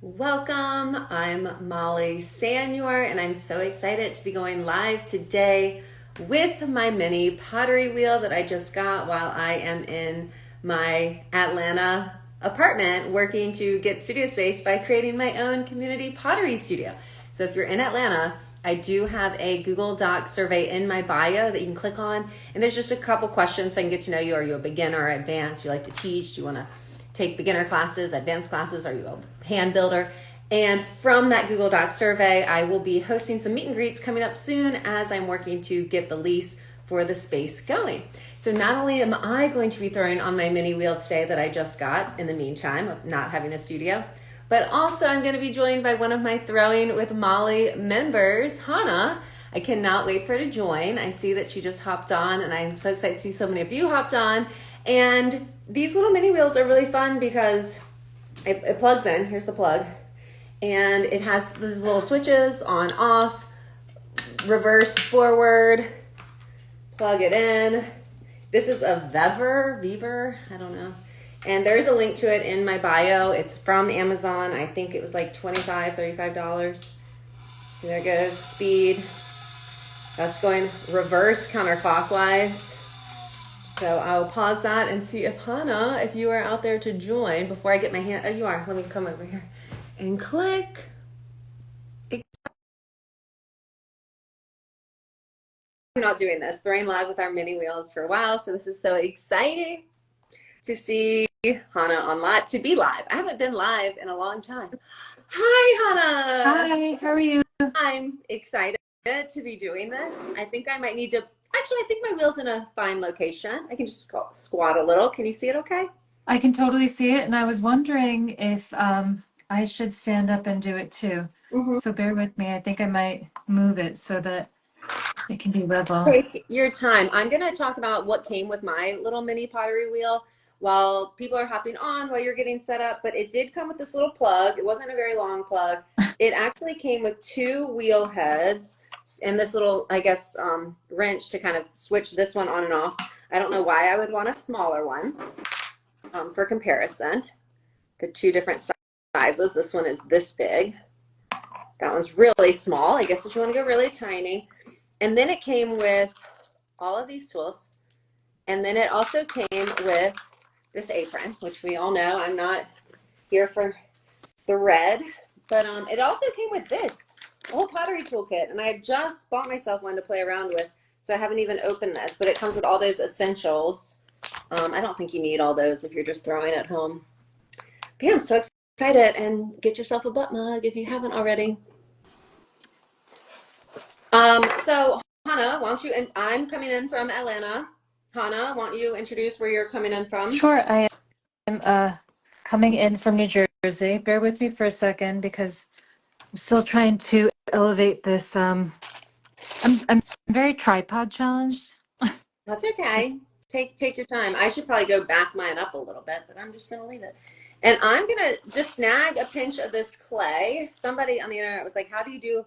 Welcome. I'm Molly Sanyor, and I'm so excited to be going live today with my mini pottery wheel that I just got while I am in my Atlanta apartment working to get studio space by creating my own community pottery studio. So if you're in Atlanta, I do have a Google Doc survey in my bio that you can click on, and there's just a couple questions so I can get to know you. Are you a beginner or advanced? Do you like to teach? Do you want to take beginner classes, advanced classes? Are you a hand builder? And from that Google Doc survey, I will be hosting some meet and greets coming up soon as I'm working to get the lease for the space going. So not only am I going to be throwing on my mini wheel today that I just got in the meantime of not having a studio, but also I'm going to be joined by one of my Throwing with Molly members, Hannah. I cannot wait for her to join. I see that she just hopped on, and I'm so excited to see so many of you hopped on. And these little mini wheels are really fun because it plugs in. Here's the plug. And it has these little switches on, off, reverse, forward, plug it in. This is a Vever, I don't know. And there's a link to it in my bio. It's from Amazon. I think it was like $25, $35. So there goes speed. That's going reverse counterclockwise. So I'll pause that and see if Hannah, if you are out there to join before I get my hand. Oh, you are. Let me come over here and click. I'm not doing this, throwing live with our mini wheels for a while. So this is so exciting to see Hannah on live, to be live. I haven't been live in a long time. Hi, Hannah. Hi, how are you? I'm excited to be doing this. I think I might need to, actually, I think my wheel's in a fine location. I can just squat a little. Can you see it okay? I can totally see it, and I was wondering if I should stand up and do it too. Mm-hmm. So bear with me. I think I might move it so that it can be level. Take your time. I'm going to talk about what came with my little mini pottery wheel while people are hopping on, while you're getting set up. But it did come with this little plug. It wasn't a very long plug. It actually came with two wheel heads and this little, I guess, wrench to kind of switch this one on and off. I don't know why I would want a smaller one for comparison. The two different sizes. This one is this big. That one's really small. I guess if you want to go really tiny. And then it came with all of these tools. And then it also came with this apron, which we all know I'm not here for the red. But it also came with this whole pottery toolkit. And I just bought myself one to play around with. So I haven't even opened this. But it comes with all those essentials. I don't think you need all those if you're just throwing at home. But yeah, I'm so excited. And get yourself a butt mug if you haven't already. So Hannah, why don't you, and I'm coming in from Atlanta. Hannah, why don't you introduce where you're coming in from? Sure, I am coming in from New Jersey. Bear with me for a second because I'm still trying to elevate this. I'm very tripod challenged. That's Just okay. Take your time. I should probably go back mine up a little bit, but I'm just gonna leave it. And I'm gonna just snag a pinch of this clay. Somebody on the internet was like, how do you do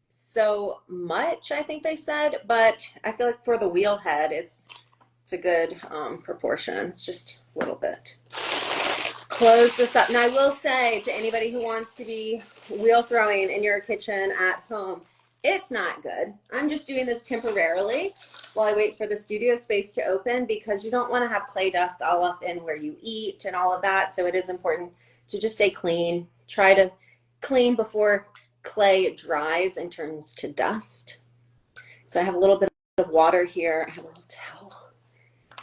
so much? I think they said, but I feel like for the wheel head, it's a good proportion. It's just a little bit. Close this up. Now I will say to anybody who wants to be wheel throwing in your kitchen at home, it's not good. I'm just doing this temporarily while I wait for the studio space to open because you don't want to have clay dust all up in where you eat and all of that. So it is important to just stay clean. Try to clean before clay dries and turns to dust. So I have a little bit of water here. I have a little towel.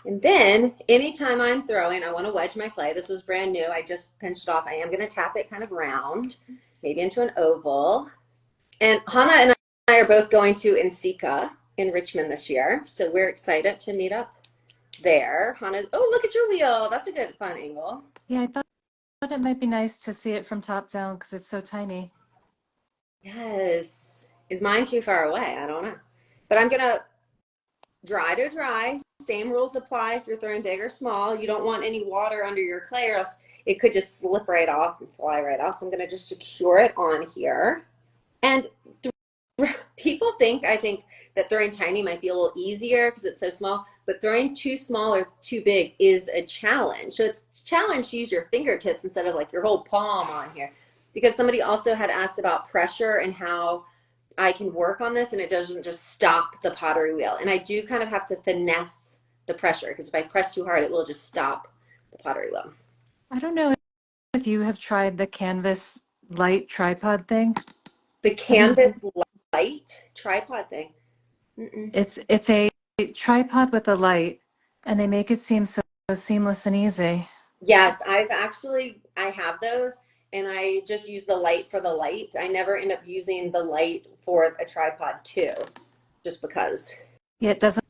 And then anytime I'm throwing, I want to wedge my clay. This was brand new. I just pinched it off. I am going to tap it kind of round, maybe into an oval. And Hannah and I are both going to NCECA in Richmond this year. So we're excited to meet up there. Hannah, oh, look at your wheel. That's a good fun angle. yeah, I thought it might be nice to see it from top down because it's so tiny. Yes. Is mine too far away? I don't know. But I'm going to dry to dry. Same rules apply if you're throwing big or small. You don't want any water under your clay or else it could just slip right off and fly right off. So I'm going to just secure it on here. And people think, I think, that throwing tiny might be a little easier because it's so small, but throwing too small or too big is a challenge. So it's a challenge to use your fingertips instead of like your whole palm on here. because somebody also had asked about pressure and how I can work on this and it doesn't just stop the pottery wheel. And I do kind of have to finesse the pressure because if I press too hard, it will just stop the pottery wheel. I don't know if you have tried the canvas light tripod thing. The Have you? canvas light tripod thing. Mm-mm. It's a tripod with a light, and they make it seem so seamless and easy. Yes, I have those and I just use the light for the light. I never end up using the light for a tripod too, just because. Yeah, it doesn't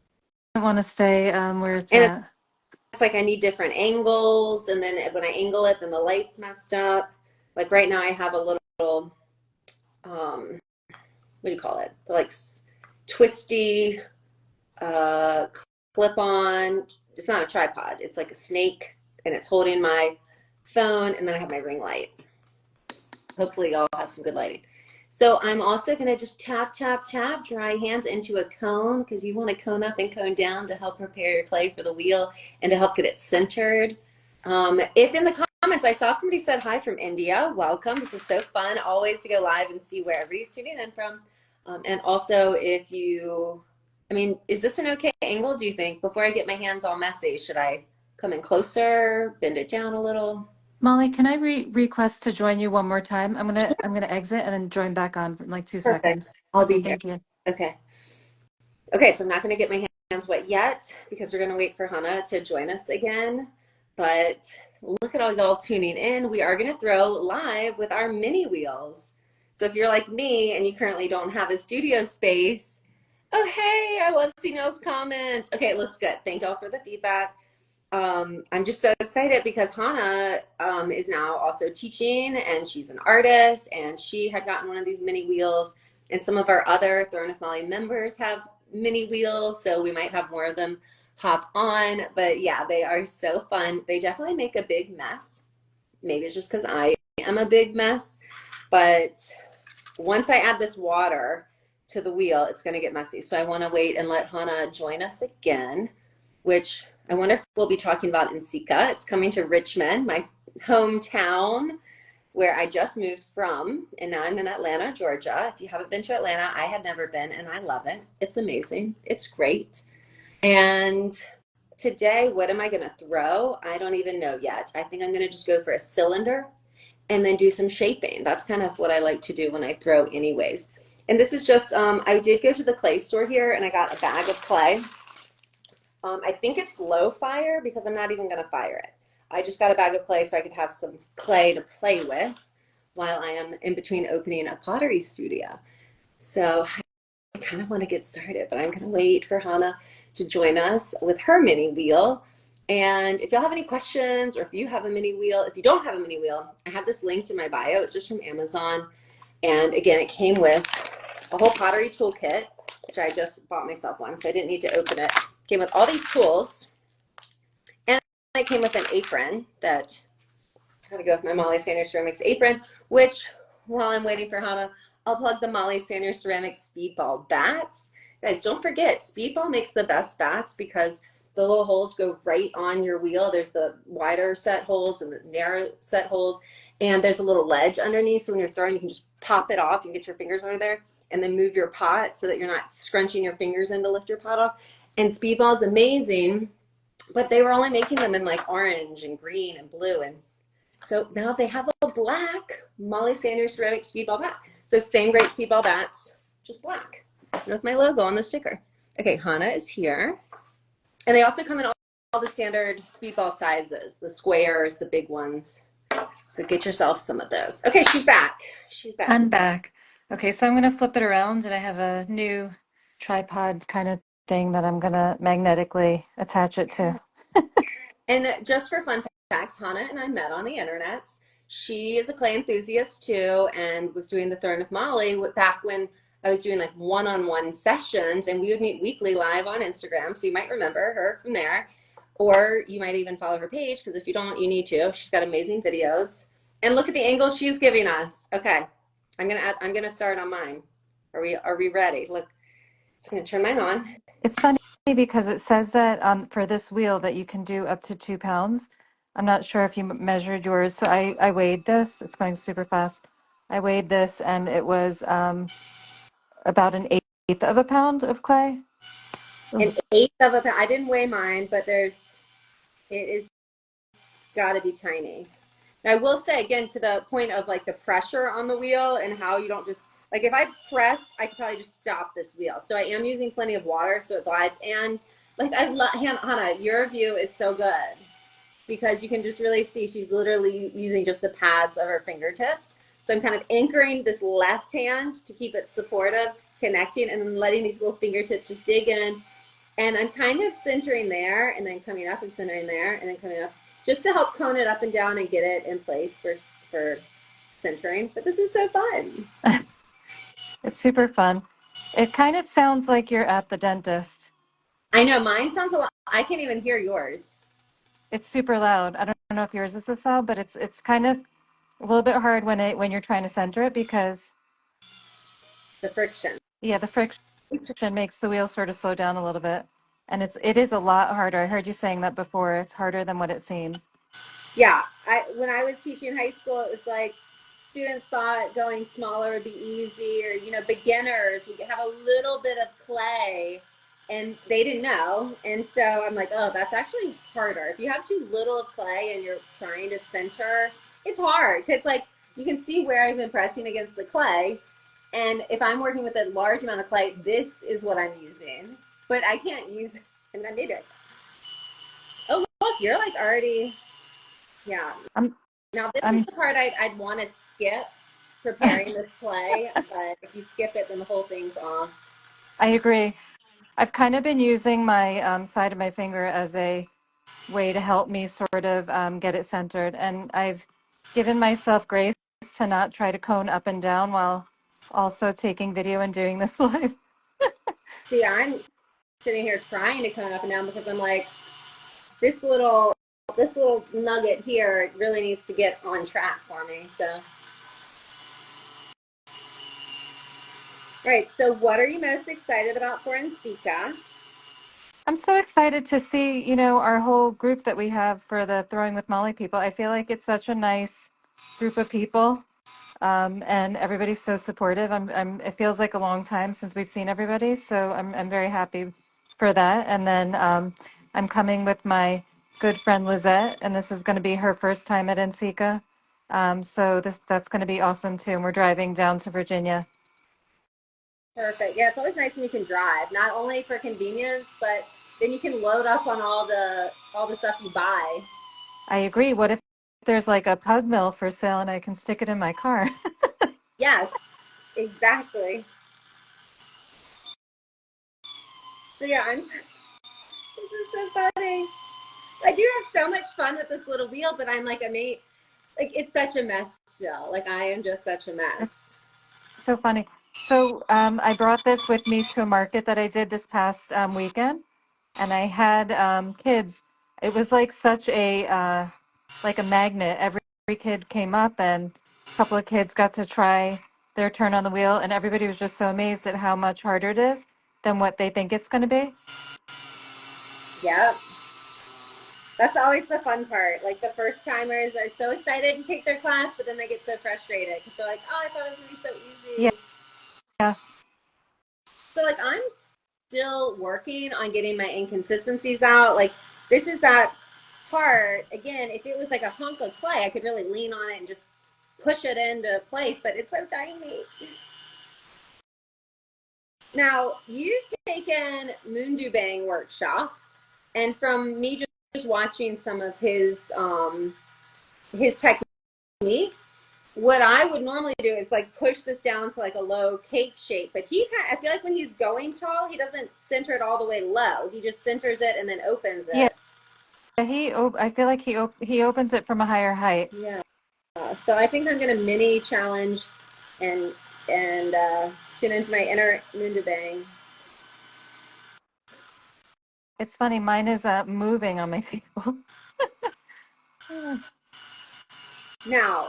want to stay where it's And at. it's like I need different angles, and then when I angle it, then the light's messed up. Like right now, I have a little what do you call it? The like twisty uh, clip on. It's not a tripod. It's like a snake, and it's holding my phone, and then I have my ring light. Hopefully, y'all have some good lighting. So I'm also going to just tap, tap, tap, dry hands into a cone because you want to cone up and cone down to help prepare your clay for the wheel and to help get it centered. If in the comments I saw somebody said hi from India, welcome. This is so fun always to go live and see where everybody's tuning in from. And also if you, I mean, is this an okay angle, do you think? Before I get my hands all messy, should I come in closer, bend it down a little? Molly, can I request to join you one more time? I'm gonna exit and then join back on for like 2 seconds. Perfect. I'll Okay, be here. thank you. Okay. Okay, so I'm not going to get my hands wet yet because we're going to wait for Hannah to join us again. But look at all y'all tuning in. We are going to throw live with our mini wheels. So if you're like me and you currently don't have a studio space, oh, hey, I love seeing y'all's comments. Okay, it looks good. Thank y'all for the feedback. I'm just so excited because Hannah is now also teaching and she's an artist and she had gotten one of these mini wheels and some of our other Throne with Molly members have mini wheels, so we might have more of them hop on. But yeah, they are so fun. They definitely make a big mess. Maybe it's just because I am a big mess, but once I add this water to the wheel, it's going to get messy. So I want to wait and let Hannah join us again, which I wonder if we'll be talking about in Sika. It's coming to Richmond, my hometown, where I just moved from, and now I'm in Atlanta, Georgia. If you haven't been to Atlanta, I had never been, and I love it. It's amazing. It's great. And today, what am I going to throw? I don't even know yet. I think I'm going to just go for a cylinder and then do some shaping. That's kind of what I like to do when I throw anyways. And this is just, I did go to the clay store here and I got a bag of clay. I think it's low fire because I'm not even going to fire it. I just got a bag of clay so I could have some clay to play with while I am in between opening a pottery studio. So I kind of want to get started, but I'm going to wait for Hannah to join us with her mini wheel. And if y'all have any questions or if you have a mini wheel, if you don't have a mini wheel, I have this linked in my bio. It's just from Amazon. And again, it came with a whole pottery toolkit, which I just bought myself one, so I didn't need to open it. Came with all these tools. And it came with an apron that I'm going to go with my Molly Sanders Ceramics apron, which while I'm waiting for Hannah, I'll plug the Molly Sanders Ceramics Speedball bats. Guys, don't forget, Speedball makes the best bats because the little holes go right on your wheel. There's the wider set holes and the narrow set holes, and there's a little ledge underneath. So when you're throwing, you can just pop it off. You can get your fingers under there and then move your pot so that you're not scrunching your fingers in to lift your pot off. And Speedball is amazing, but they were only making them in like orange and green and blue. And so now they have a black Molly Sanders Ceramic Speedball bat. So same great Speedball bats, just black with my logo on the sticker. Okay, Hannah is here. And they also come in all the standard Speedball sizes, the squares, the big ones. So get yourself some of those. Okay, she's back. She's back. I'm back. Okay, so I'm gonna flip it around and I have a new tripod kind of thing that I'm gonna magnetically attach it to. And just for fun facts, Hannah and I met on the internets. She is a clay enthusiast too and was doing the Throne of Molly back when I was doing like one-on-one sessions and we would meet weekly live on Instagram. So you might remember her from there. Or you might even follow her page because if you don't, you need to. She's got amazing videos. And look at the angle she's giving us. Okay. I'm gonna start on mine. Are we ready? Look, so I'm gonna turn mine on. It's funny because it says that for this wheel that you can do up to 2 pounds. I'm not sure if you measured yours. So I weighed this. It's going super fast. I weighed this and it was about an eighth of a pound of clay. An Ooh. eighth of a pound. I didn't weigh mine, but it is got to be tiny. And I will say again to the point of like the pressure on the wheel and how you don't just like if I press, I could probably just stop this wheel. So I am using plenty of water so it glides. And like I love Hannah, your view is so good because you can just really see she's literally using just the pads of her fingertips. So I'm kind of anchoring this left hand to keep it supportive, connecting, and then letting these little fingertips just dig in. And I'm kind of centering there and then coming up and centering there and then coming up just to help cone it up and down and get it in place for centering. But this is so fun. It's super fun. It kind of sounds like you're at the dentist. I know mine sounds a lot. I can't even hear yours. It's super loud. I don't know if yours is this loud, but it's kind of a little bit hard when you're trying to center it because The friction. yeah, the friction makes the wheel sort of slow down a little bit. And it is a lot harder. I heard you saying that before. It's harder than what it seems. Yeah, when I was teaching in high school, it was like students thought going smaller would be easy, or beginners we have a little bit of clay, and they didn't know. And so I'm like, oh, that's actually harder. If you have too little of clay and you're trying to center, it's hard because like you can see where I've been pressing against the clay, and if I'm working with a large amount of clay, this is what I'm using, but I can't use. And I made it. Oh look, you're like already, yeah. I'm Now, this is I'm the part I'd want to skip preparing this play, but if you skip it, then the whole thing's off. I agree. I've kind of been using my side of my finger as a way to help me sort of get it centered. And I've given myself grace to not try to cone up and down while also taking video and doing this live. See, I'm sitting here trying to come up and down because I'm like, this little this little nugget here really needs to get on track for me. So, all right. So, what are you most excited about for Nsika? I'm so excited to see, our whole group that we have for the Throwing with Molly people. I feel like it's such a nice group of people. And everybody's so supportive. It feels like a long time since we've seen everybody, so I'm very happy for that. And then I'm coming with my good friend Lizette, and this is going to be her first time at NCECA. So that's going to be awesome too. And we're driving down to Virginia. Perfect. Yeah, it's always nice when you can drive, not only for convenience, but then you can load up on all the stuff you buy. I agree. What if there's like a pug mill for sale and I can stick it in my car? Yes, exactly. So yeah, this is so funny. I do have so much fun with this little wheel, but I'm like, like it's such a mess still. Like I am just such a It's mess. so funny. So I brought this with me to a market that I did this past weekend, and I had kids. It was like such a like a magnet. Every kid came up, and a couple of kids got to try their turn on the wheel, and everybody was just so amazed at how much harder it is than what they think it's going to be. Yep. That's always the fun part. Like the first timers are so excited to take their class, but then they get so frustrated because they're like, oh, I thought it was going to be so Yeah, easy. yeah. So like I'm still working on getting my inconsistencies out. Like this is that part again. If it was like a hunk of clay, I could really lean on it and just push it into place. But it's so tiny. Now, you've taken Moondubang workshops, and from me just watching some of his techniques, what I would normally do is like push this down to like a low cake shape. But I feel like when he's going tall, he doesn't center it all the way low. He just centers it and then opens Yeah, it. I feel like he opens it from a higher height. Yeah. So I think I'm gonna mini challenge and and tune into my inner Moondubang. It's funny, mine is moving on my table. Now,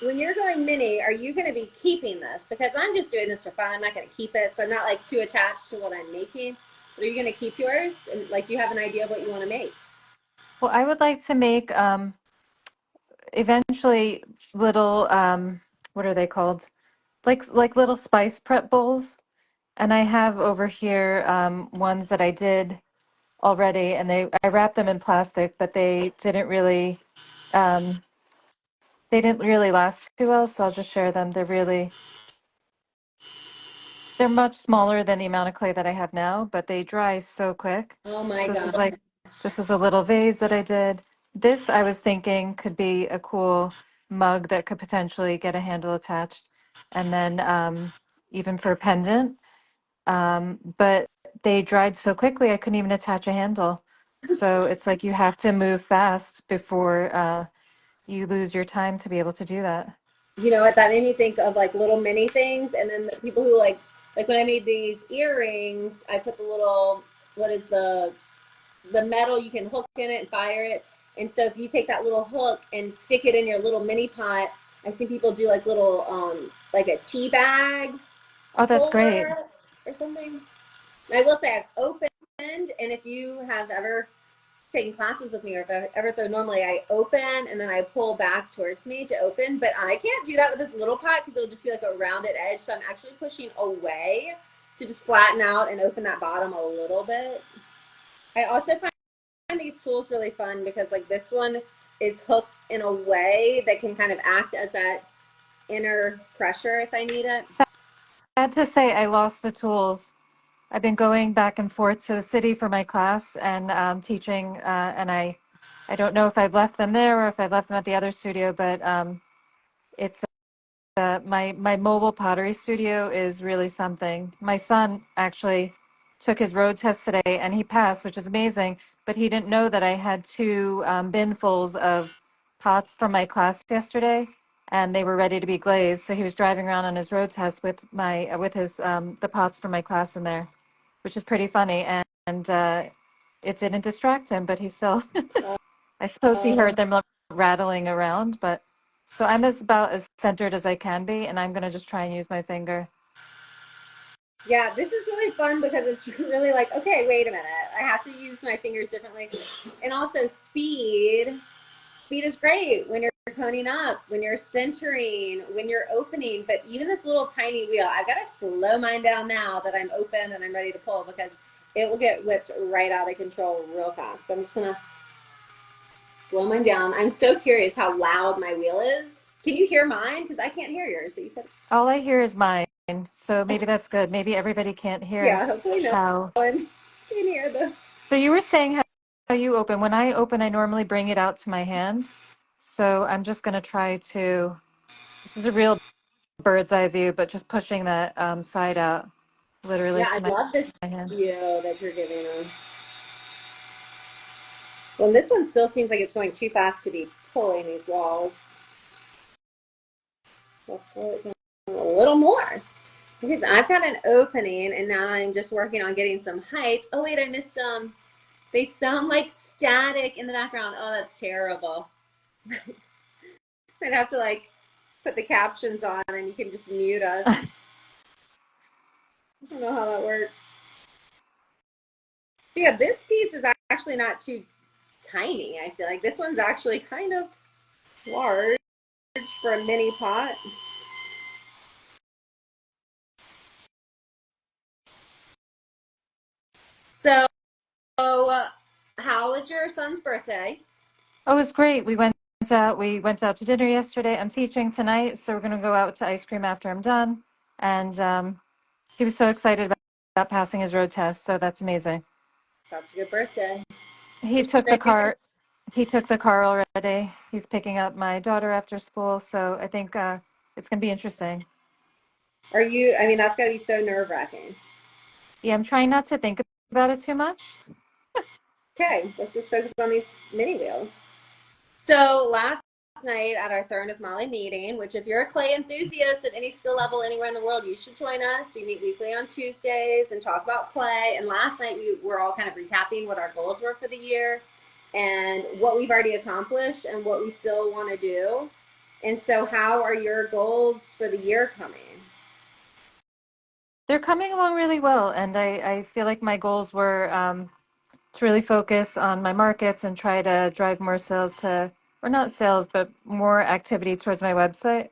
when you're going mini, are you going to be keeping this? Because I'm just doing this for fun. I'm not going to keep it, so I'm not like too attached to what I'm making. But are you going to keep yours? And like, do you have an idea of what you want to make? Well, I would like to make eventually little what are they called? Like little spice prep bowls. And I have over here ones that I did already, and I wrapped them in plastic, but um, they didn't really last too well. So I'll just share them. They're much smaller than the amount of clay that I have now, but they dry so quick. Oh my So gosh. this is a little vase that I did. This I was thinking could be a cool mug that could potentially get a handle attached, and then even for a pendant. But they dried so quickly I couldn't even attach a handle. So it's like you have to move fast before you lose your time to be able to do that. You know what? That made me think of like little mini things, and then the people who like when I made these earrings, I put the little what is the metal you can hook in it and fire it. And so if you take that little hook and stick it in your little mini pot, I've seen people do like little like a tea bag Oh, that's great. holder or something. And I will say I've opened, and if you have ever taken classes with me or if I ever throw normally I open and then I pull back towards me to open, but I can't do that with this little pot because it'll just be like a rounded edge. So I'm actually pushing away to just flatten out and open that bottom a little bit. I also find these tools really fun because like this one is hooked in a way that can kind of act as that inner pressure if I need it. Sad to say, I lost the tools. I've been going back and forth to the city for my class and teaching, and I don't know if I've left them there or if I left them at the other studio, but it's my mobile pottery studio is really something. My son actually took his road test today and he passed, which is amazing. But he didn't know that I had two binfuls of pots from my class yesterday, and they were ready to be glazed. So he was driving around on his road test with my with his the pots from my class in there, which is pretty funny. And it didn't distract him, but he still. I suppose he heard Um, them rattling around, but so I'm about as centered as I can be, and I'm gonna just try and use my finger. yeah, this is really fun because it's really like, okay, wait a minute. I have to use my fingers differently. And also speed. Speed is great when you're coning up, when you're centering, when you're opening. But even this little tiny wheel, I've got to slow mine down now that I'm open and I'm ready to pull because it will get whipped right out of control real fast. So I'm just gonna slow mine down. I'm so curious how loud my wheel is. Can you hear mine? Because I can't hear yours, but you said All I hear is mine, so maybe that's good. Maybe everybody can't hear yeah. Hopefully no how. one can hear the. So you were saying how you open. When I open, I normally bring it out to my hand. So I'm just gonna try to. This is a real bird's eye view, but just pushing that side out, literally Yeah, to I love this my hand. view that you're giving us. Well, this one still seems like it's going too fast to be pulling these walls. We'll slow it down a little more because I've got an opening and now I'm just working on getting some height. Oh wait, I missed some. They sound like static in the background. Oh, that's terrible. I'd have to like put the captions on and you can just mute us. I don't know how that works. But yeah, this piece is actually not too tiny. I feel like this one's actually kind of large for a mini pot. So, how was your son's birthday? Oh, it was great. We went out to dinner yesterday. I'm teaching tonight, so we're gonna go out to ice cream after I'm done. And he was so excited about passing his road test, so that's amazing. That's a good birthday. He took the car. He took the car already. He's picking up my daughter after school, so I think it's gonna be interesting. Are you? I mean, that's got to be so nerve wracking. Yeah, I'm trying not to think about it too much. Okay, let's just focus on these mini wheels. So last night at our Thurn with Molly meeting, which if you're a clay enthusiast at any skill level anywhere in the world, you should join us. We meet weekly on Tuesdays and talk about clay. And last night we were all kind of recapping what our goals were for the year and what we've already accomplished and what we still want to do. And so, how are your goals for the year coming? They're coming along really well, and I feel like my goals were to really focus on my markets and try to drive more sales to or not sales, but more activity towards my website.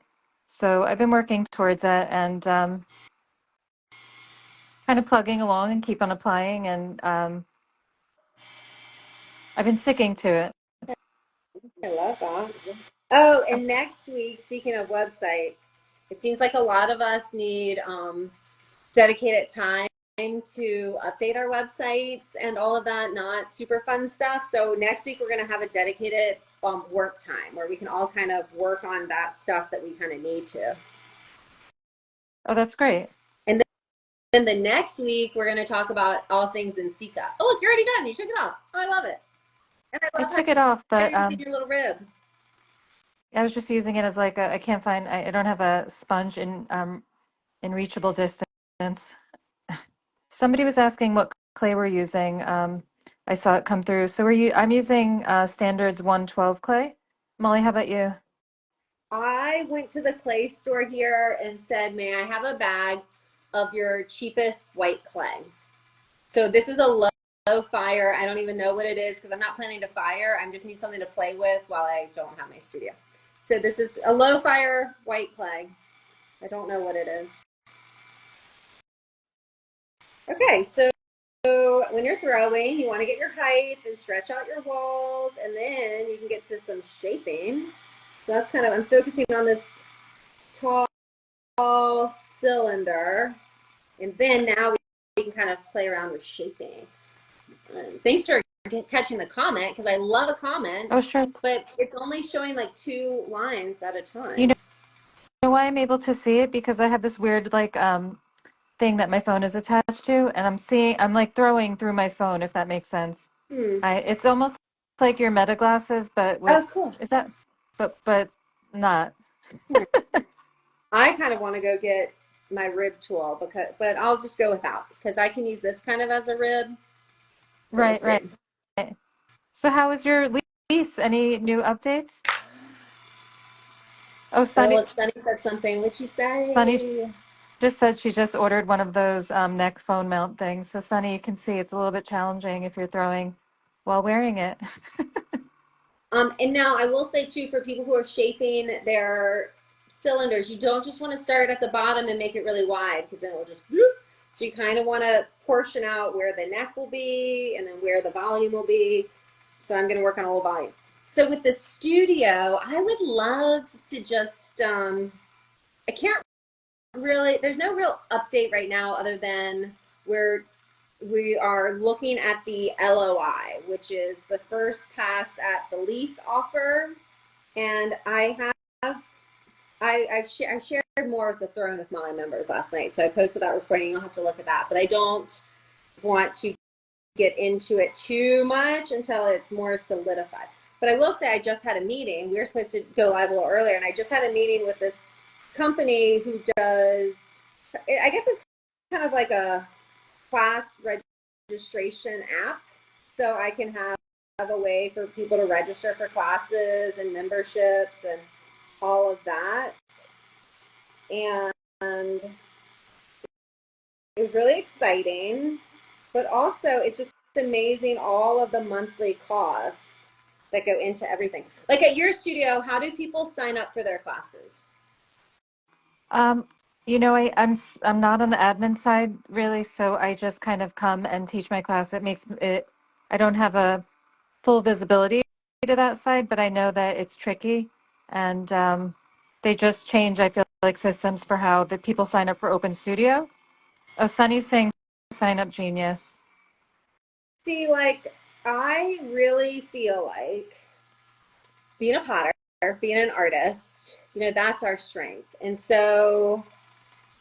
So I've been working towards it and kind of plugging along and keep on applying. And I've been sticking to it. I love that. Oh, and next week, speaking of websites, it seems like a lot of us need dedicated time to update our websites and all of that, not super fun stuff. So next week, we're going to have a dedicated work time where we can all kind of work on that stuff that we kind of need to. Oh, that's great. And then the next week, we're going to talk about all things in Sika. Oh, look, you're already done. You took it off. Oh, I love it. And I I love how took it off, but you're using your little rib. I was just using it as like a, I can't find, I don't have a sponge in reachable distance. Somebody was asking what clay we're using. I saw it come through. So I'm using Standards 112 clay. Molly, how about you? I went to the clay store here and said, may I have a bag of your cheapest white clay? So this is a low fire. I don't even know what it is because I'm not planning to fire. I just need something to play with while I don't have my studio. So this is a low fire white clay. I don't know what it is. Okay, so when you're throwing, you want to get your height and stretch out your walls, and then you can get to some shaping. So that's kind of, I'm focusing on this tall cylinder. And then now we can kind of play around with shaping. Thanks for catching the comment because I love a comment, Oh, sure. but it's only showing like 2 lines at a You time. know why I'm able to see it? Because I have this weird like thing that my phone is attached to, and I'm like throwing through my phone, if that makes sense. Hmm. It's almost like your meta glasses, but with, Oh, cool. is that, but not. Hmm. I kind of want to go get my rib tool but I'll just go without because I can use this kind of as a rib. So we'll Right, see. right. So how was your lease? Any new updates? Oh, Oh, look, Sunny said something. What'd you Sunny say? just said she just ordered one of those neck phone mount things. So Sunny, you can see it's a little bit challenging if you're throwing while wearing it. And now I will say too, for people who are shaping their cylinders, you don't just want to start at the bottom and make it really wide because then it'll just bloop. So you kind of want to portion out where the neck will be and then where the volume will be. So I'm going to work on a little volume. So with the studio, I would love to just, I can't really, there's no real update right now other than we are looking at the LOI, which is the first pass at the lease offer. And I shared more of the Throne with Molly members last night, so I posted that recording. You'll have to look at that, but I don't want to get into it too much until it's more solidified. But I will say I just had a meeting. We were supposed to go live a little earlier, and I just had a meeting with this company who does. I guess it's kind of like a class registration app, so I can have a way for people to register for classes and memberships and all of that. And it was really exciting, but also it's just amazing all of the monthly costs that go into everything. Like at your studio, how do people sign up for their classes? Um, I'm not on the admin side really, so I just kind of come and teach my class. I don't have a full visibility to that side, but I know that it's tricky, and they just change, I feel like, systems for how the people sign up for Open Studio. Oh, Sunny's saying sign up genius. See, like, I really feel like being a potter, being an artist, that's our strength. And so,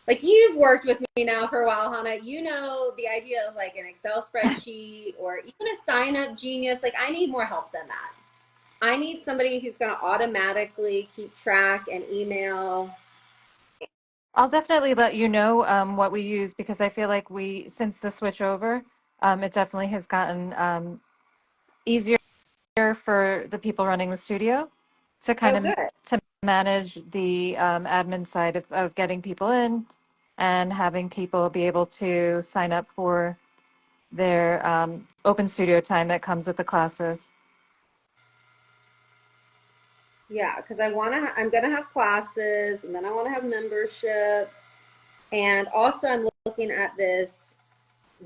like, you've worked with me now for a while, Hannah. You know the idea of like an Excel spreadsheet or even a sign up genius. Like, I need more help than that. I need somebody who's going to automatically keep track and email. I'll definitely let you know what we use because I feel like since the switch over, it definitely has gotten easier for the people running the studio to kind Oh, of good. to manage the admin side of getting people in and having people be able to sign up for their open studio time that comes with the classes. Yeah, because I'm gonna have classes, and then I want to have memberships, and also I'm looking at this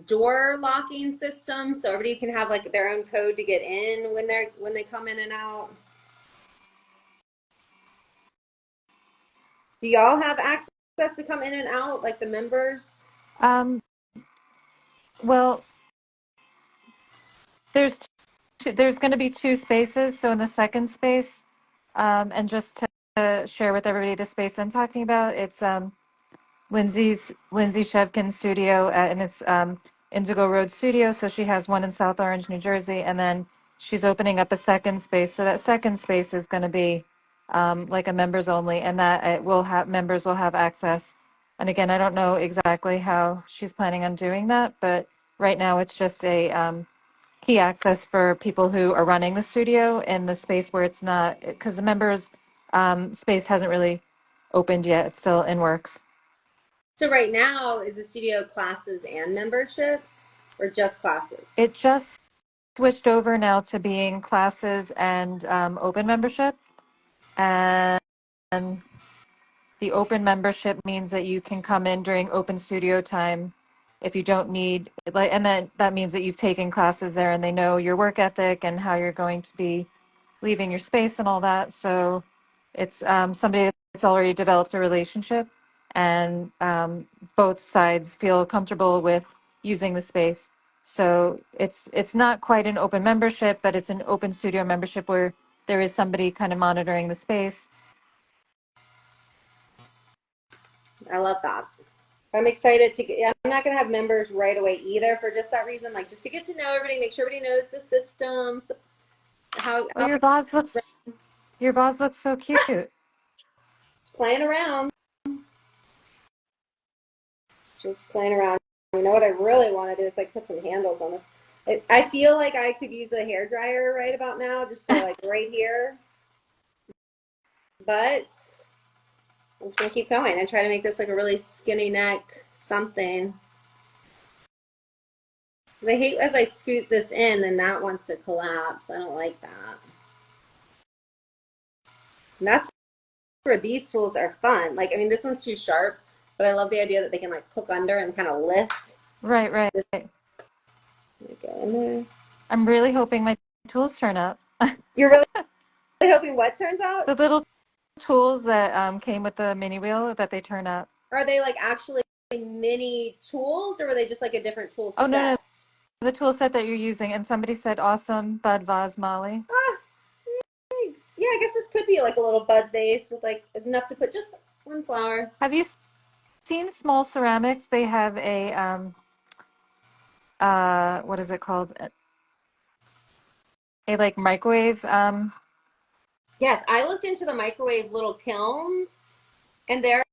door locking system, so everybody can have like their own code to get in when they come in and out. Do y'all have access to come in and out, like the members? Um, well, there's there's going to be two spaces. So in the second space, and just to share with everybody the space I'm talking about, it's Lindsay Shevkin's studio, and it's Indigo Road Studio. So she has one in South Orange, New Jersey, and then she's opening up a second space. So that second space is going to be like a members only, and that it will have members will have access. And again, I don't know exactly how she's planning on doing that, but right now it's just a key access for people who are running the studio in the space where it's not, because the members space hasn't really opened yet. It's still in works. So right now, is the studio classes and memberships, or just classes? It just switched over now to being classes and open membership. And the open membership means that you can come in during open studio time if you don't need, like, and then that means that you've taken classes there and they know your work ethic and how you're going to be leaving your space and all that. So it's somebody that's already developed a relationship, and both sides feel comfortable with using the space. So it's not quite an open membership, but it's an open studio membership where there is somebody kind of monitoring the space. I love that. I'm excited to get. I'm not gonna have members right away either for just that reason, like just to get to know everybody, make sure everybody knows the systems, Oh, how your vase looks so cute. playing around, just playing around. You know what I really want to do is like put some handles on this. I feel like I could use a hair dryer right about now, just to like right here, but I'm just gonna keep going and try to make this like a really skinny neck something. I hate as I scoot this in and that wants to collapse. I don't like that. And that's where these tools are fun. Like, I mean, this one's too sharp, but I love the idea that they can like hook under and kind of lift. Right, right. This go in there. I'm really hoping my tools turn up. You're really hoping what turns out? The little tools that came with the mini wheel that they turn up. Are they like actually mini tools, or are they just like a different tool Oh, no, no, set? the tool set that you're using. And somebody said, awesome, Bud Vase Molly. Ah, thanks. Yeah, I guess this could be like a little bud vase with like enough to put just one flower. Have you seen Small Ceramics? They have a, what is it called? A like microwave. Yes, I looked into the microwave little kilns, and they're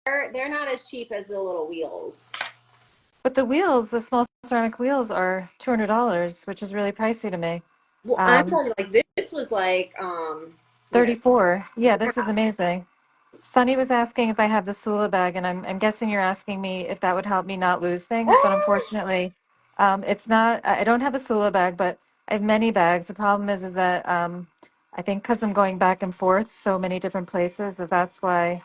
not as cheap as the little wheels. But the wheels, the small ceramic wheels are $200, which is really pricey to me. Well, I'm Um, telling you, like this was like, 34. Yeah, this is yeah. amazing. Sunny was asking if I have the Sula bag, and I'm guessing you're asking me if that would help me not lose things, but Ah! unfortunately, it's not. I don't have a Sula bag, but I have many bags. The problem is that I think because I'm going back and forth so many different places, that's why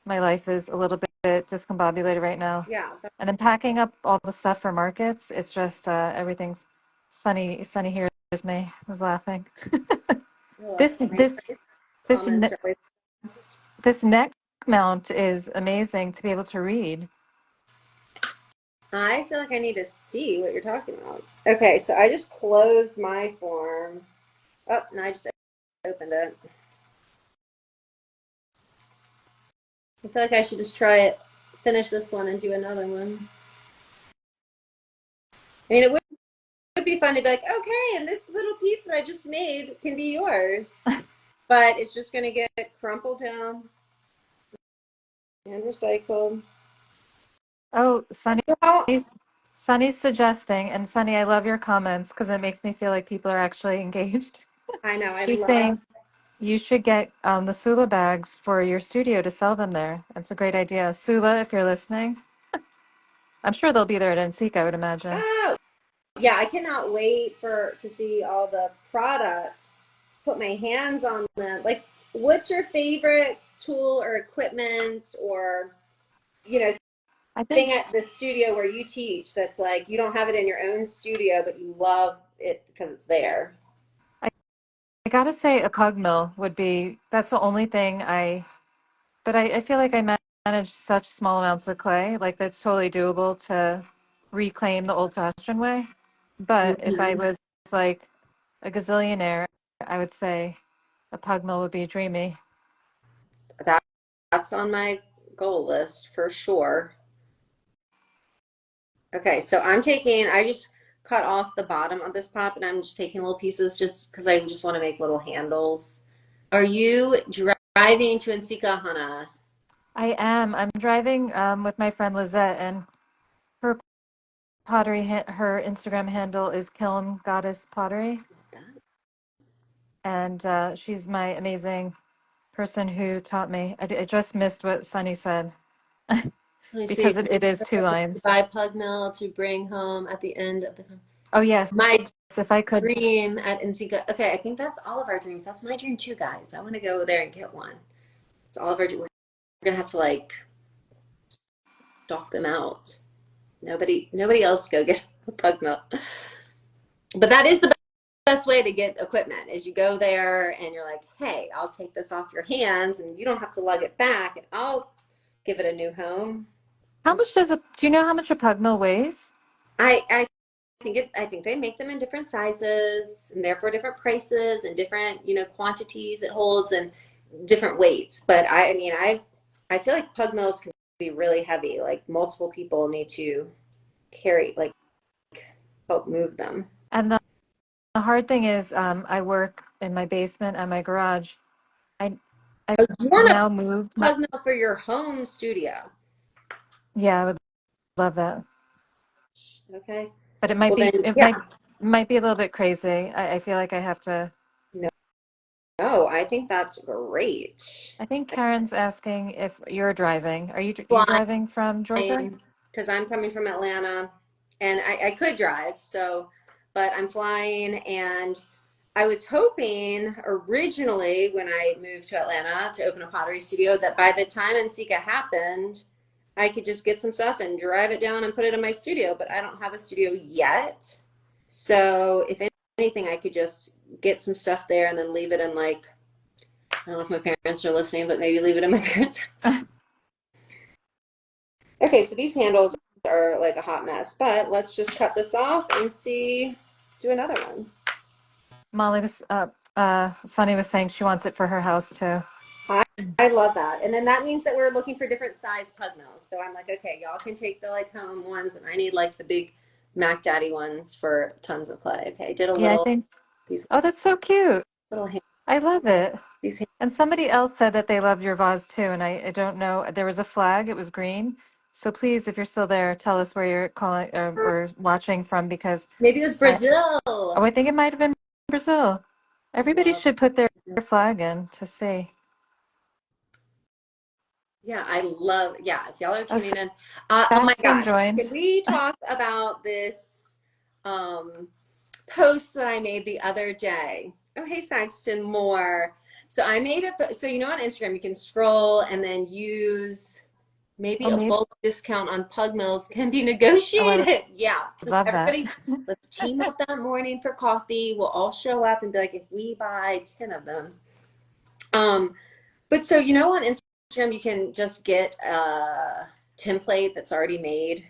my life is a little bit discombobulated right now. Yeah, And then packing up all the stuff for markets, it's just everything's Sunny. Sunny hears me is laughing. ugh, This my this this comments are always. this neck mount is amazing to be able to read. I feel like I need to see what you're talking about. Okay, so I just closed my form. Oh, no, I just opened it. I feel like I should just try it, finish this one, and do another one. I mean, it would be fun to be like, okay, and this little piece that I just made can be yours, but it's just gonna get crumpled down and recycled. Oh, Well, Sunny's suggesting, and Sunny, I love your comments because it makes me feel like people are actually engaged. I know, I She's love. saying you should get the Sula bags for your studio to sell them there. That's a great idea. Sula, if you're listening, I'm sure they'll be there at NSEEK, I would imagine. Oh, yeah, I cannot wait for to see all the products. Put my hands on them. Like what's your favorite tool or equipment or you know I thing think at the studio where you teach that's like you don't have it in your own studio, but you love it because it's there? I, I gotta say a pug mill would be, that's the only thing but I feel like I manage such small amounts of clay, like that's totally doable to reclaim the old-fashioned way. But if I Hmm. was like a gazillionaire, I would say a pug mill would be dreamy. That, that's on my goal list for sure. Okay, so I just cut off the bottom of this pop and I'm just taking little pieces just because I just want to make little handles. Are you driving to Ensika, Hana? I am. I'm driving with my friend Lizette, and her her Instagram handle is Kiln Goddess Pottery, and she's my amazing person who taught me. I just missed what Sunny said Let me see. because it is two lines. Buy pug mill to bring home at the end of the. Oh yes, My if I could. dream at Ensika. Okay, I think that's all of our dreams. That's my dream too, guys. I want to go there and get one. It's all of our. We're gonna have to like stalk them out. Nobody else go get a pug mill. But that is the best way to get equipment is you go there and you're like, hey, I'll take this off your hands and you don't have to lug it back and I'll give it a new home. How much does a? Do you know how much a pug mill weighs? I think they make them in different sizes and therefore different prices and different, quantities it holds and different weights. But I mean, I feel like pug mills can be really heavy. Like multiple people need to carry, like help move them. And the hard thing is, I work in my basement and my garage. I I've Oh, you want a now moved my. pug mill for your home studio? Yeah, I would love that. Okay. But it might Well be then, it yeah. might be a little bit crazy. I feel like I have to. No, no, I think that's great. I think Karen's asking if you're driving. Are you Flying, driving from Georgia? because I'm coming from Atlanta and I could drive, so, but I'm flying and I was hoping originally when I moved to Atlanta to open a pottery studio that by the time Nsika happened, I could just get some stuff and drive it down and put it in my studio, but I don't have a studio yet. So if anything, I could just get some stuff there and then leave it in like, I don't know if my parents are listening, but maybe leave it in my parents' house. Okay, so these handles are like a hot mess, but let's just cut this off and do another one. Molly was Sunny was saying she wants it for her house too. I, I love that. And then that means that we're looking for different size pug mills. So I'm like, okay, y'all can take the like home ones and I need like the big Mac Daddy ones for tons of clay. Okay, I did a Yeah, I little, think. these Oh, that's so cute. little, I love it. these, And somebody else said that they loved your vase too, and I don't know. There was a flag, it was green. So please, if you're still there, tell us where you're calling or watching from because maybe it was I, Brazil. oh, I think it might have been Brazil. Everybody Love. should put their flag in to see. Yeah, I love, yeah, if y'all are Oh, tuning in. Oh my Saxton gosh, can joined. we talk about this post that I made the other day? Oh, hey, Saxton Moore. So I made so on Instagram, you can scroll and then use maybe Oh, a maybe. bulk discount on pug mills can be Oh, I would negotiated. Yeah. love that. Everybody, let's team up that morning for coffee. We'll all show up and be like, if we buy 10 of them. Um, but so on Instagram, you can just get a template that's already made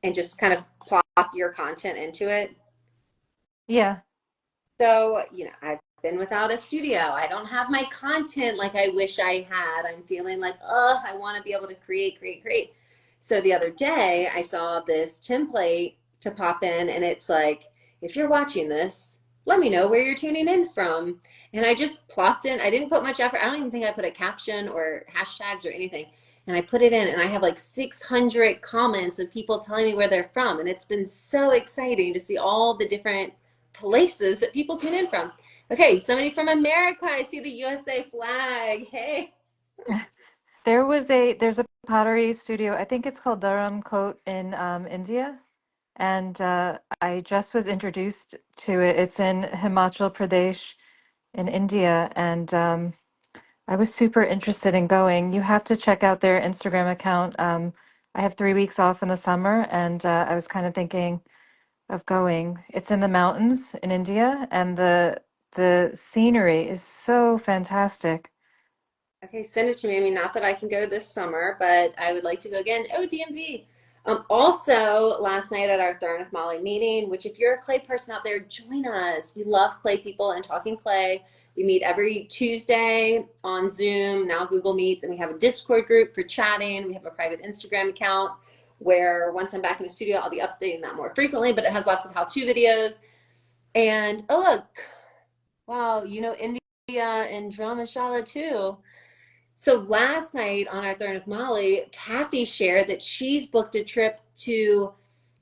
and just kind of plop your content into it. Yeah. So, I've been without a studio. I don't have my content like I wish I had. I'm feeling like, oh, I want to be able to create, create, create. So the other day, I saw this template to pop in, and it's like, if you're watching this, let me know where you're tuning in from. And I just plopped in. I didn't put much effort. I don't even think I put a caption or hashtags or anything. And I put it in, and I have like 600 comments of people telling me where they're from. And it's been so exciting to see all the different places that people tune in from. Okay, somebody from America. I see the USA flag. Hey. There's a pottery studio. I think it's called Dharam Coat in India. And I just was introduced to it. It's in Himachal Pradesh in India. And I was super interested in going. You have to check out their Instagram account. I have 3 weeks off in the summer, and I was kind of thinking of going. It's in the mountains in India, and the scenery is so fantastic. Okay, send it to me. I mean, not that I can go this summer, but I would like to go again. Oh, DMV. Also, last night at our Thorn with Molly meeting, which if you're a clay person out there, join us. We love clay people and talking clay. We meet every Tuesday on Zoom, now Google Meets, and we have a Discord group for chatting. We have a private Instagram account where once I'm back in the studio, I'll be updating that more frequently, but it has lots of how-to videos. And oh, look, wow, you know India and Dharamshala too. So last night on our Thorn with Molly, Kathy shared that she's booked a trip to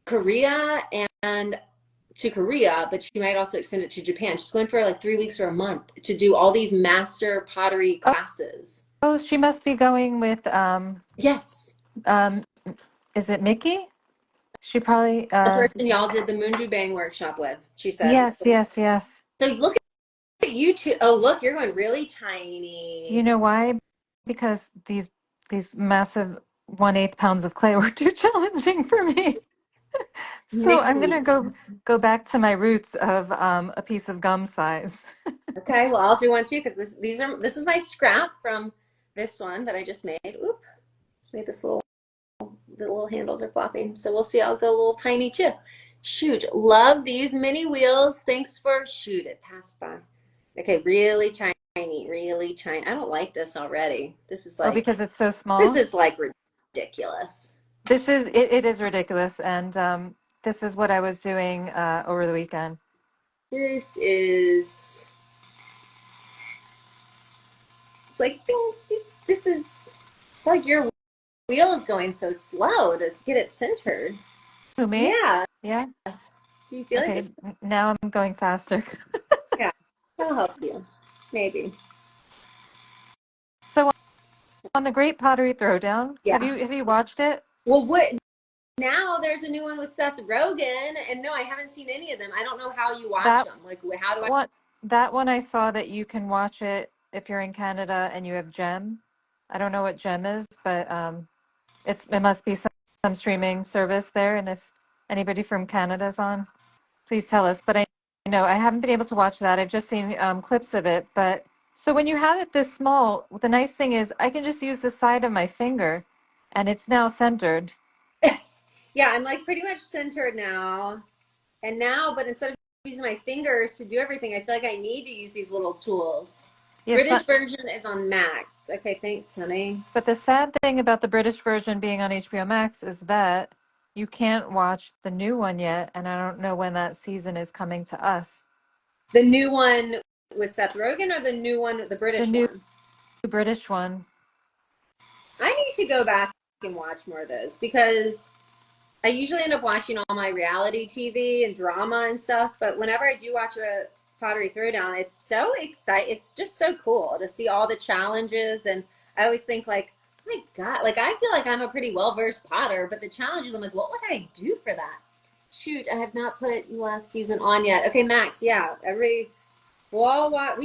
Korea and to Korea, but she might also extend it to Japan. She's going for like 3 weeks or a month to do all these master pottery Oh, classes. oh, she must be going with Yes, um, is it Mickey? She probably the person y'all did the Mundu Bang workshop with, she said. yes, yes, yes. So look at you two. Oh, look, you're going really You tiny. know why? Because these massive 1/8 pounds of clay were too challenging for me. So I'm gonna Mickey. go back to my roots of a piece of gum size. Okay, well, I'll do one too because this is my scrap from this one that I just made. Oop, just made this little the little handles are flopping. So we'll see. I'll go a little tiny too. Shoot, love these mini wheels. Thanks for shoot. It passed by. Okay, really tiny, really tiny. I don't like this already. Oh, because it's so This small. is like ridiculous. It is ridiculous, and this is what I was doing over the weekend. This is it's like bing, it's this is like your wheel is going so slow to get it centered. Who, me? Yeah. Yeah. Do you feel like Okay. it's Now I'm going faster. yeah. I'll help you. Maybe. So on the Great Pottery Throwdown, Yeah. have you watched it? Well, what now there's a new one with Seth Rogen, and no, I haven't seen any of them. I don't know how you watch That them. Like, how do I? one that one I saw that you can watch it if you're in Canada and you have Gem. I don't know what Gem is, but it must be some streaming service there. And if anybody from Canada's on, please tell us. But I know I haven't been able to watch that. I've just seen clips of it. But so when you have it this small, the nice thing is I can just use the side of my finger, and it's now centered. Yeah, I'm like pretty much centered now, and now, but instead of using my fingers to do everything, I feel like I need to use these little tools. Yes, British version is on Max. Okay, thanks, honey. but the sad thing about the British version being on HBO Max is that you can't watch the new one yet, and I don't know when that season is coming to us. The new one with Seth Rogen, or the new one, the The British new one. British one. I need to go back and watch more of those because I usually end up watching all my reality TV and drama and stuff, but whenever I do watch a pottery throwdown, it's so exciting. It's just so cool to see all the challenges. And I always think like, oh my God, like I feel like I'm a pretty well-versed potter, but the challenges, I'm like, what would I do for that? Shoot, I have not put last season on yet. Okay, Max, yeah, we'll all watch.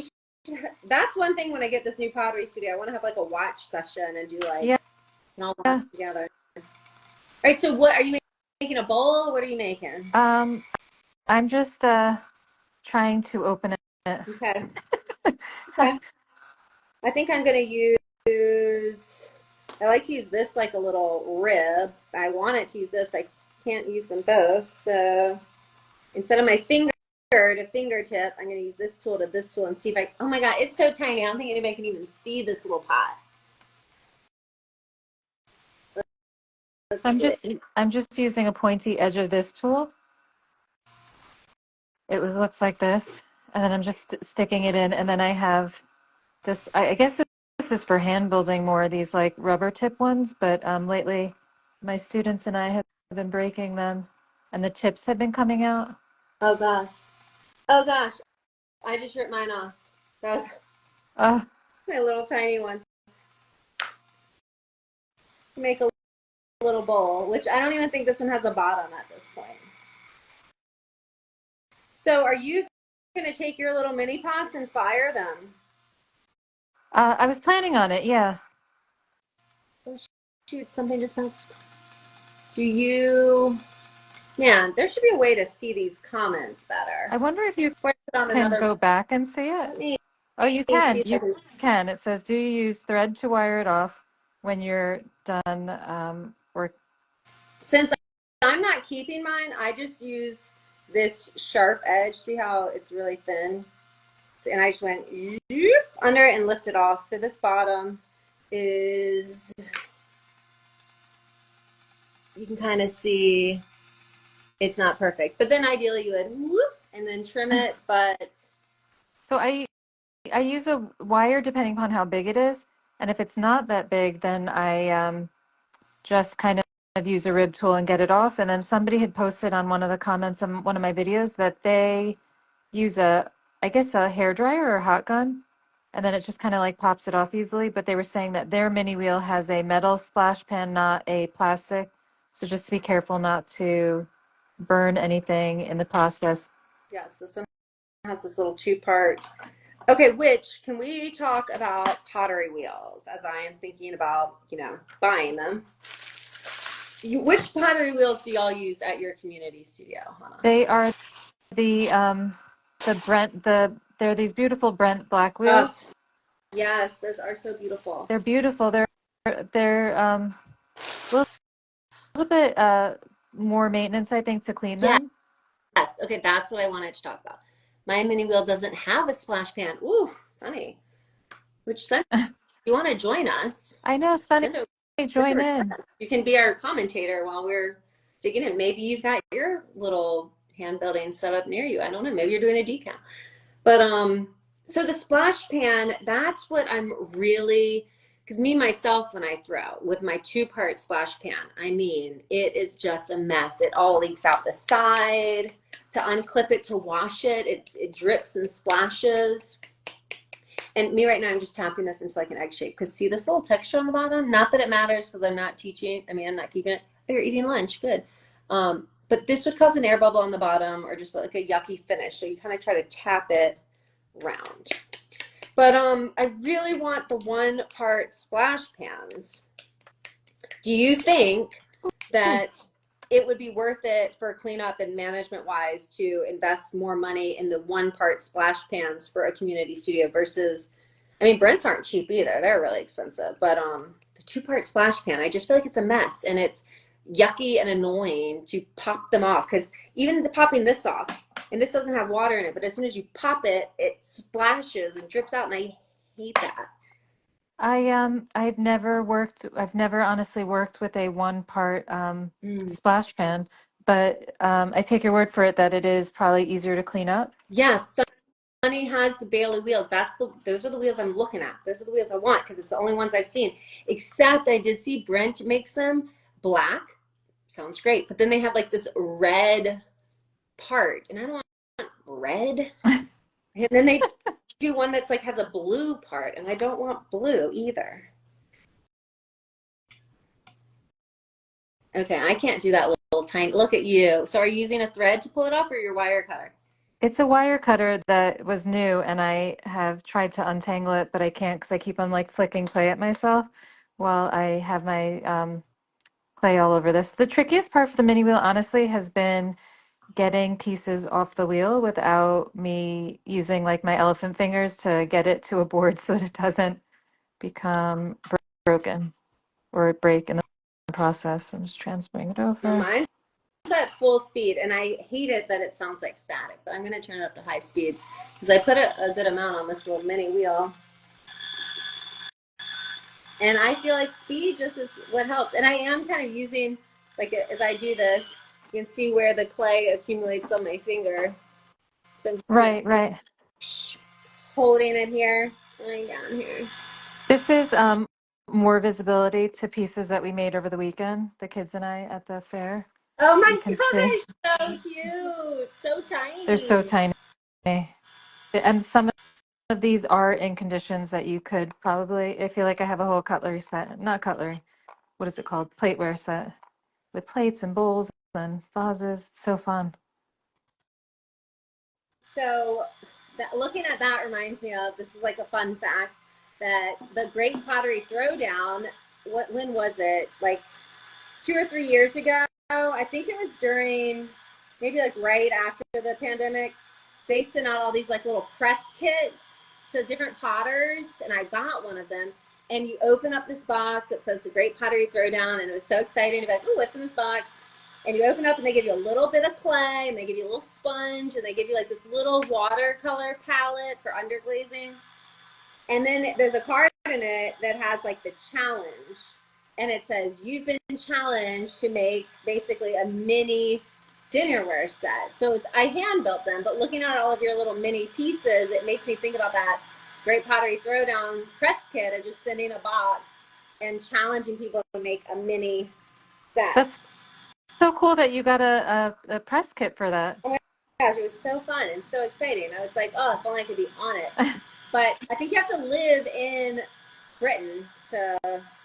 That's one thing when I get this new pottery studio. I want to have like a watch session and do like, Yeah. and all watch together. All right, so what are you making a bowl? What are you making? Um, I'm just trying to open it. Okay. Okay. I think I'm going to use, I like to use this like a little rib. I wanted to use this, but I can't use them both. So instead of my finger to fingertip, I'm going to use this tool to this tool and see if I, oh my God, it's so tiny. I don't think anybody can even see this little pot. Let's see. I'm just using a pointy edge of this tool. It was looks like this, and then I'm just sticking it in, and then I have this. I guess this is for hand building more of these like rubber tip ones, but lately my students and I have been breaking them, and the tips have been coming out. Oh gosh. Oh gosh. I just ripped mine off. That was Oh, my little tiny one. Make a little bowl, which I don't even think this one has a bottom at this point. So are you going to take your little mini pots and fire them? I was planning on it, yeah. Oh, shoot, something just passed. Do you, man, there should be a way to see these comments better. I wonder if you Before I put on can another, go back and see it. let me Oh, you see can. if I You can. can. It says, do you use thread to wire it off when you're done work? Since I'm not keeping mine, I just use this sharp edge. See how it's really thin? So, and I just went under it and lift it off. So this bottom is, you can kind of see it's not perfect. But then ideally you would whoop and then trim it. But So I use a wire depending upon how big it is, and if it's not that big, then I just kind of use a rib tool and get it off. And then somebody had posted on one of the comments on one of my videos that they use I guess a hair dryer or a hot gun, and then it just kind of like pops it off easily. But they were saying that their mini wheel has a metal splash pan, not a plastic. So just be careful not to burn anything in the process. yes, this one has this little two-part. Okay, which can we talk about pottery wheels as I am thinking about, buying them? Which pottery wheels do y'all use at your community studio, Hannah? They are the Brent they're these beautiful Brent black Oh, wheels. yes, those are so beautiful. They're beautiful. They're a little bit more maintenance, I think, to clean Yes. them. Okay, that's what I wanted to talk about. My mini wheel doesn't have a splash pan. Ooh, Sunny. Which Sunny, if you want to join us, I know, Sunny, send a join in. request. You can be our commentator while we're digging in. Maybe you've got your little hand building set up near you. I don't know. Maybe you're doing a decal. But so the splash pan, that's what I'm really, because me myself when I throw with my two-part splash pan, I mean, it is just a mess. It all leaks out the side. To unclip it to wash it, it drips and splashes. And me right now, I'm just tapping this into like an egg shape because see this little texture on the bottom? Not that it matters because I'm not teaching. I mean, I'm not keeping it. Oh, you're eating lunch. Good. But this would cause an air bubble on the bottom or just like a yucky finish. So you kind of try to tap it round. But I really want the one part splash pans. Do you think Ooh. that it would be worth it for cleanup and management wise to invest more money in the one part splash pans for a community studio versus, I mean, Brents aren't cheap either. They're really expensive. But the two-part splash pan, I just feel like it's a mess and it's yucky and annoying to pop them off because even the popping this off, and this doesn't have water in it, but as soon as you pop it, it splashes and drips out, and I hate that. I've never honestly worked with a one part Mm. splash pan, but I take your word for it that it is probably easier to clean up. Yes, Sunny has the Bailey wheels. Those are the wheels I'm looking at. Those are the wheels I want because it's the only ones I've seen. Except I did see Brent makes them black. Sounds great, but then they have like this red part, and I don't want red. And then they do one that's like has a blue part, and I don't want blue either. Okay, I can't do that little tiny. Look at you. So are you using a thread to pull it off or your wire cutter? It's a wire cutter that was new, and I have tried to untangle it, but I can't because I keep on like flicking clay at myself while I have my clay all over this. The trickiest part for the mini wheel, honestly, has been getting pieces off the wheel without me using like my elephant fingers to get it to a board so that it doesn't become broken or break in the process. I'm just transferring it over. Mine's at full speed, and I hate it that it sounds like static, but I'm going to turn it up to high speeds because I put a good amount on this little mini wheel. And I feel like speed just is what helps. And I am kind of using, like, as I do this, you can see where the clay accumulates on my finger. So I'm kind of Right, right. holding it here, laying down here. This is more visibility to pieces that we made over the weekend, the kids and I at the fair. Oh You my can see God, they're so cute. So they're so tiny. tiny. And some of these are in conditions that you could probably, I feel like I have a whole cutlery set, not cutlery, what is it called? Plateware set with plates and bowls and vases. It's so fun. So looking at that reminds me of, this is like a fun fact. that the Great Pottery Throwdown, when was it? Like 2 or 3 years ago. I think it was during maybe like right after the pandemic. They sent out all these like little press kits to different potters, and I got one of them. And you open up this box that says the Great Pottery Throwdown, and it was so exciting to be like, oh, what's in this box? And you open up, and they give you a little bit of clay, and they give you a little sponge, and they give you like this little watercolor palette for underglazing. And then there's a card in it that has like the challenge. And it says, you've been challenged to make basically a mini dinnerware set. So I hand built them, but looking at all of your little mini pieces, it makes me think about that Great Pottery Throwdown press kit of just sending a box and challenging people to make a mini set. That's so cool that you got a press kit for that. Oh my gosh, it was so fun and so exciting. I was like, oh, if only I could be on it. But I think you have to live in Britain to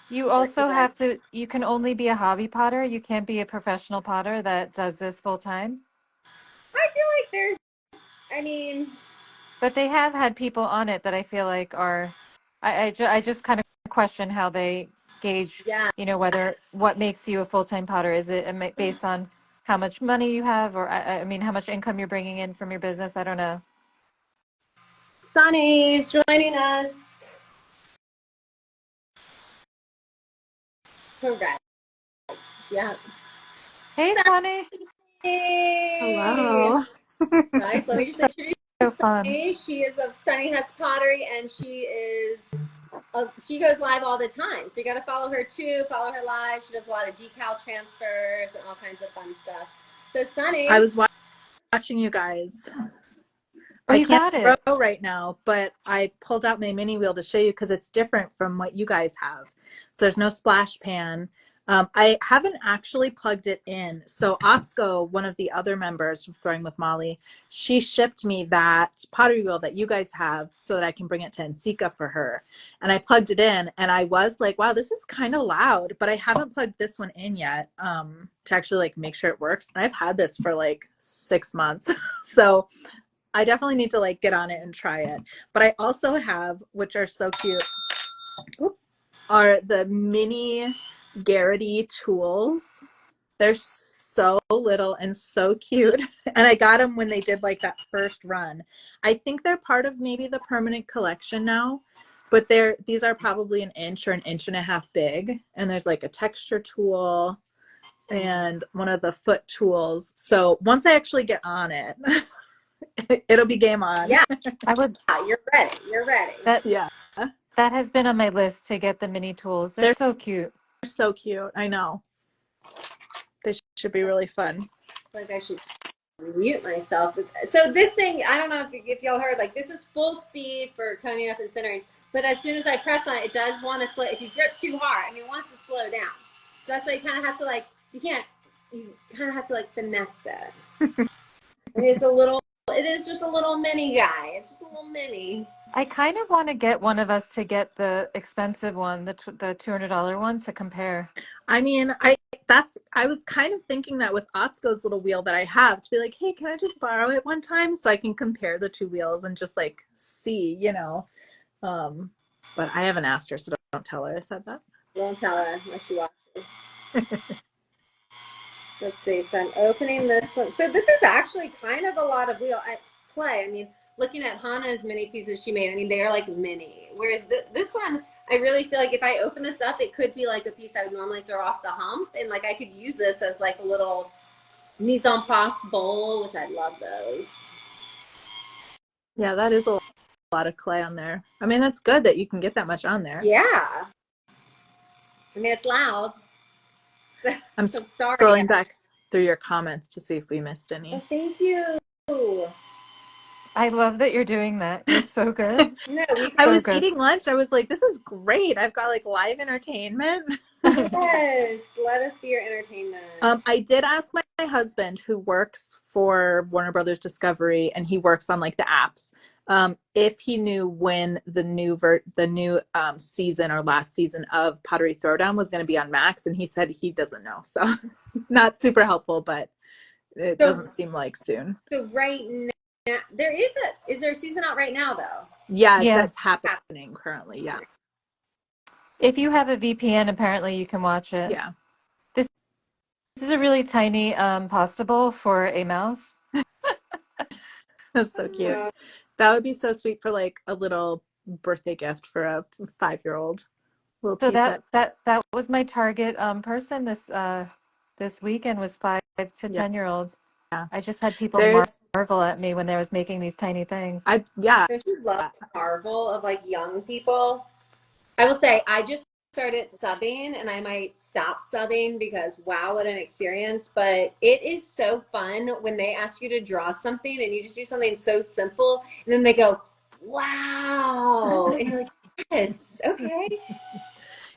You work with also them. have to, you can only be a hobby potter. You can't be a professional potter that does this full time. I feel like there's, I mean, But they have had people on it that I feel like are, I just kind of question how they gauge, yeah. whether what makes you a full-time potter. Is it based on how much money you have, or I mean, how much income you're bringing in from your business? I don't know. Sunny's joining us. Correct. Yeah. Hey, Sunny. Sunny. Hello. Nice. Let me This is just so, introduce so fun. Sunny. She is of Sunny Has Pottery, and she goes live all the time. So you got to follow her too. Follow her live. She does a lot of decal transfers and all kinds of fun stuff. So I Sunny, was watching you guys. Oh, I you can't got throw it. right now, but I pulled out my mini wheel to show you because it's different from what you guys have. So there's no splash pan. I haven't actually plugged it in. So Otsko, one of the other members from Throwing with Molly, she shipped me that pottery wheel that you guys have so that I can bring it to Ensika for her. And I plugged it in and I was like, wow, this is kind of loud, but I haven't plugged this one in yet to actually like make sure it works. And I've had this for like 6 months. So I definitely need to like get on it and try it. But I also have, which are so cute, are the mini Garrity tools. They're so little and so cute. And I got them when they did like that first run. I think they're part of maybe the permanent collection now, but these are probably an inch or an inch and a half big. And there's like a texture tool and one of the foot tools. So once I actually get on it, it'll be game on. yeah, I would, you're ready. You're ready. that, Yeah. that has been on my list to get the mini tools. They're They're so cute. so cute. I know. They should be really fun. Like I should mute myself. So this thing, I don't know if y'all heard, like this is full speed for coning up and centering. But as soon as I press on it, it does want to slow. If you grip too hard, I mean, it wants to slow down. So that's why you kind of have to like, you can't, you kind of have to like finesse it. It's a little, it is just a little mini guy. It's just a little mini. I kind of want to get one of us to get the expensive one, the $200 one to compare. I mean, I was kind of thinking that with Otsko's little wheel that I have to be like, hey, can I just borrow it one time so I can compare the two wheels and just like see. But I haven't asked her, so don't tell her I said that. Don't tell her unless she watches. Let's see. So I'm opening this one. So this is actually kind of a lot of play. I mean, looking at Hana's mini pieces she made, I mean, they are like mini. Whereas this one, I really feel like if I open this up, it could be like a piece I would normally throw off the hump. And like I could use this as like a little mise en place bowl, which I love those. Yeah, that is a lot of clay on there. I mean, that's good that you can get that much on there. Yeah. I mean, it's loud. So, I'm sorry. scrolling back through your comments to see if we missed any. Oh, thank you. I love that you're doing that. You're so good. No, I So was good. eating lunch. I was like, this is great. I've got like live entertainment. yes, let us be your entertainment. I did ask my husband, who works for Warner Brothers Discovery, and he works on like the apps, if he knew when the new season or last season of Pottery Throwdown was going to be on Max, and he said he doesn't know. So not super helpful, but it doesn't seem like soon. So right now, is there a season out right now though? Yeah, Yeah. that's happening currently. Yeah. If you have a VPN, apparently you can watch it. Yeah. This is a really tiny pasta bowl for a mouse. That's so cute. That would be so sweet for like a little birthday gift for a 5-year-old little So tea set. that was my target person this weekend was 5 to 10 year olds. Yeah. I just had people There's marvel at me when I was making these tiny things. yeah. Don't you love the marvel of like young people? I will say I just started subbing and I might stop subbing because wow, what an experience. But it is so fun when they ask you to draw something and you just do something so simple and then they go, wow. And you're like, yes, okay.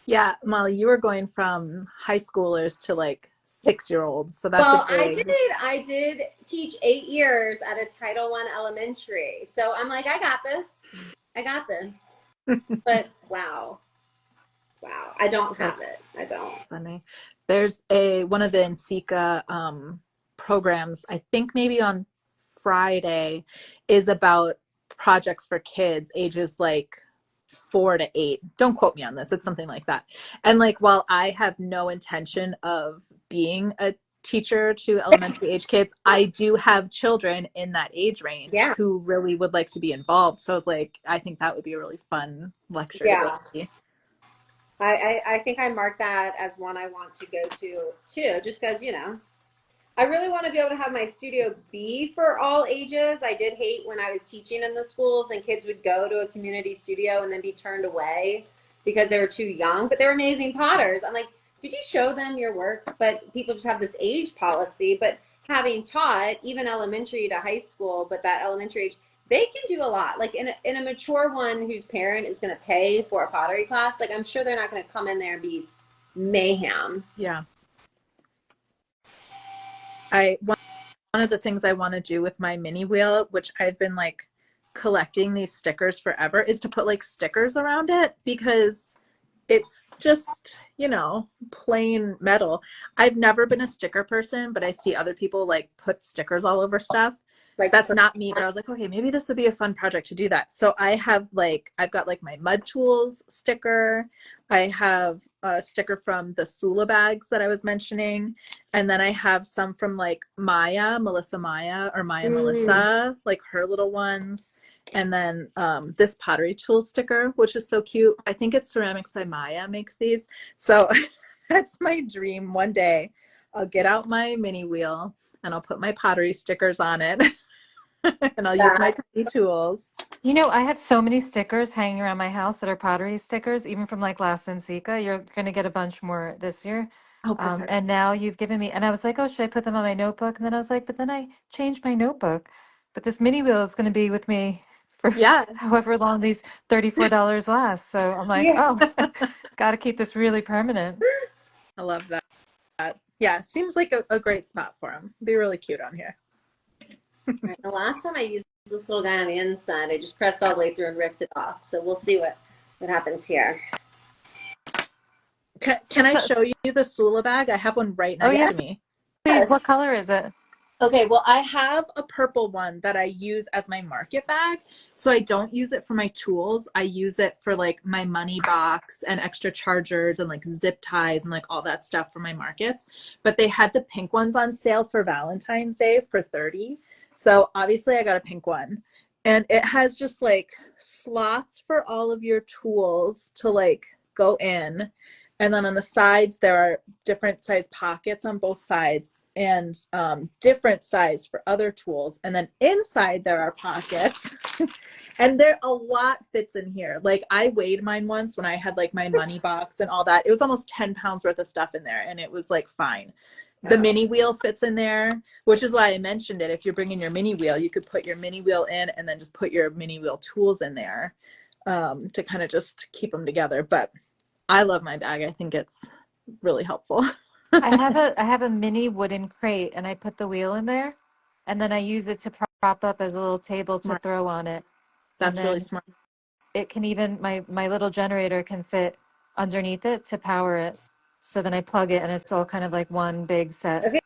Yeah, Molly, you were going from high schoolers to like 6-year-olds. So that's a Well, big I did teach 8 years at a Title I elementary. So I'm like, I got this. I got this. But wow. Wow. I don't have that's it. I don't. funny. There's a one of the NSECA programs, I think maybe on Friday, is about projects for kids ages like 4 to 8. Don't quote me on this. It's something like that. And like, while I have no intention of being a teacher to elementary age kids, I do have children in that age range Yeah. who really would like to be involved. So it's like, I think that would be a really fun lecture to go Yeah. see. I think I marked that as one I want to go to too, just because, I really want to be able to have my studio be for all ages. I did hate when I was teaching in the schools and kids would go to a community studio and then be turned away because they were too young, but they're amazing potters. I'm like, did you show them your work? But people just have this age policy. But having taught even elementary to high school, but that elementary age, they can do a lot. Like in a mature one whose parent is going to pay for a pottery class, like I'm sure they're not going to come in there and be mayhem. Yeah. One of the things I want to do with my mini wheel, which I've been like collecting these stickers forever, is to put like stickers around it because it's just, plain metal. I've never been a sticker person, but I see other people like put stickers all over stuff. Like, That's not me, but I was like, okay, maybe this would be a fun project to do that. So I've got like my Mud Tools sticker. I have a sticker from the Sula bags that I was mentioning. And then I have some from like Melissa Maya, or Maya mm, Melissa, like her little ones. And then this pottery tool sticker, which is so cute. I think it's Ceramics by Maya makes these. So that's my dream. One day I'll get out my mini wheel and I'll put my pottery stickers on it and I'll use my that tiny tools. I have so many stickers hanging around my house that are pottery stickers, even from like last NCECA. You're going to get a bunch more this year. Oh, perfect. And now you've given me, and I was like, oh, should I put them on my notebook? And then I was like, but then I changed my notebook. But this mini wheel is going to be with me for Yeah. however long these $34 last. So I'm like, yeah. oh, got to keep this really permanent. I love that. Yeah, seems like a great spot for them. Be really cute on here. Right. The last time I used this little guy on the inside, I just pressed all the way through and ripped it off. So we'll see what happens here. Can I show you the Sula bag? I have one right Oh, next yeah, to me. please. What color is it? Okay, well, I have a purple one that I use as my market bag. So I don't use it for my tools. I use it for like my money box and extra chargers and like zip ties and like all that stuff for my markets. But they had the pink ones on sale for Valentine's Day for 30. So obviously I got a pink one. And it has just like slots for all of your tools to like go in. And then on the sides, there are different size pockets on both sides and different size for other tools. And then inside there are pockets and there a lot fits in here. Like I weighed mine once when I had like my money box and all that. It was almost 10 pounds worth of stuff in there and it was like fine. The mini wheel fits in there, which is why I mentioned it. If you're bringing your mini wheel, you could put your mini wheel in and then just put your mini wheel tools in there to kind of just keep them together. But I love my bag. I think it's really helpful. I have a mini wooden crate and I put the wheel in there and then I use it to prop up as a little table to Smart. throw on it. And That's really then smart. it can even my little generator can fit underneath it to power it. So then I plug it and it's all kind of like one big set. Okay.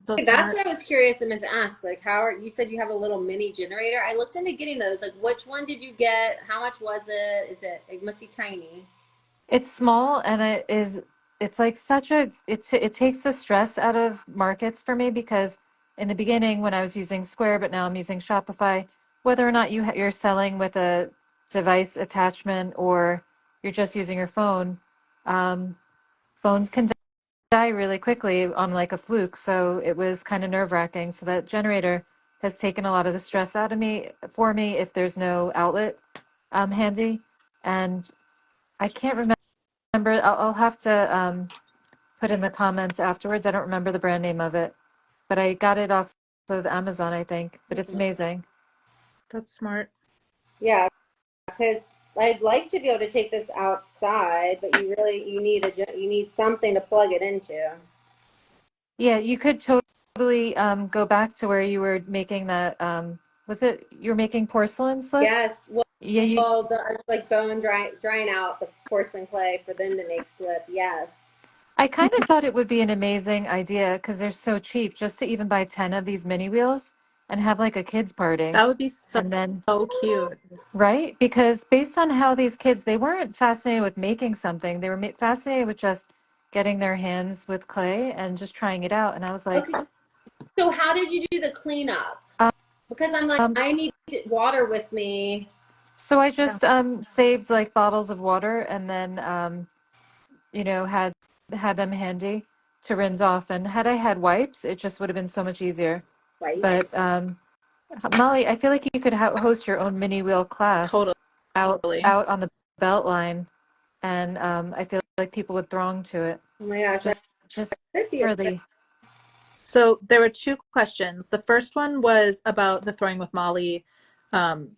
So That's smart. what I was curious and meant to ask. Like, how are you said you have a little mini generator? I looked into getting those. Like, which one did you get? How much was it? Is it? It must be tiny. It's small and it's like such a it takes the stress out of markets for me because in the beginning when I was using Square, but now I'm using Shopify, whether or not you're selling with a device attachment or you're just using your phone, um, phones can die really quickly on like a fluke. So it was kind of nerve-wracking. So that generator has taken a lot of the stress out of me for me if there's no outlet handy. And I can't remember. I'll have to put in the comments afterwards. I don't remember the brand name of it, but I got it off of Amazon, I think. But it's amazing. That's smart. Yeah, because I'd like to be able to take this outside, but you need you need something to plug it into. Yeah, you could totally go back to where you were making that. Was it you're making porcelain slip? Yes. Yeah, you. Well, it's like drying out the porcelain clay for them to make slip. Yes. I kind of thought it would be an amazing idea because they're so cheap, just to even buy 10 of these mini wheels and have like a kids party. That would be so, And then, so cute. right? Because based on how these kids, they weren't fascinated with making something. They were fascinated with just getting their hands with clay and just trying it out. And I was like, Okay. So how did you do the cleanup? um, Because I'm like, I need water with me. so I Yeah. just saved like bottles of water and then had them handy to rinse off. And had I had wipes, it just would have been so much easier. But Wipes. Molly, I feel like you could host your own mini wheel class out Totally. out on the Beltline, and I feel like people would throng to it Oh my gosh, that just could be a for great. the. So there were two questions. The first one was about the Throwing with Molly um,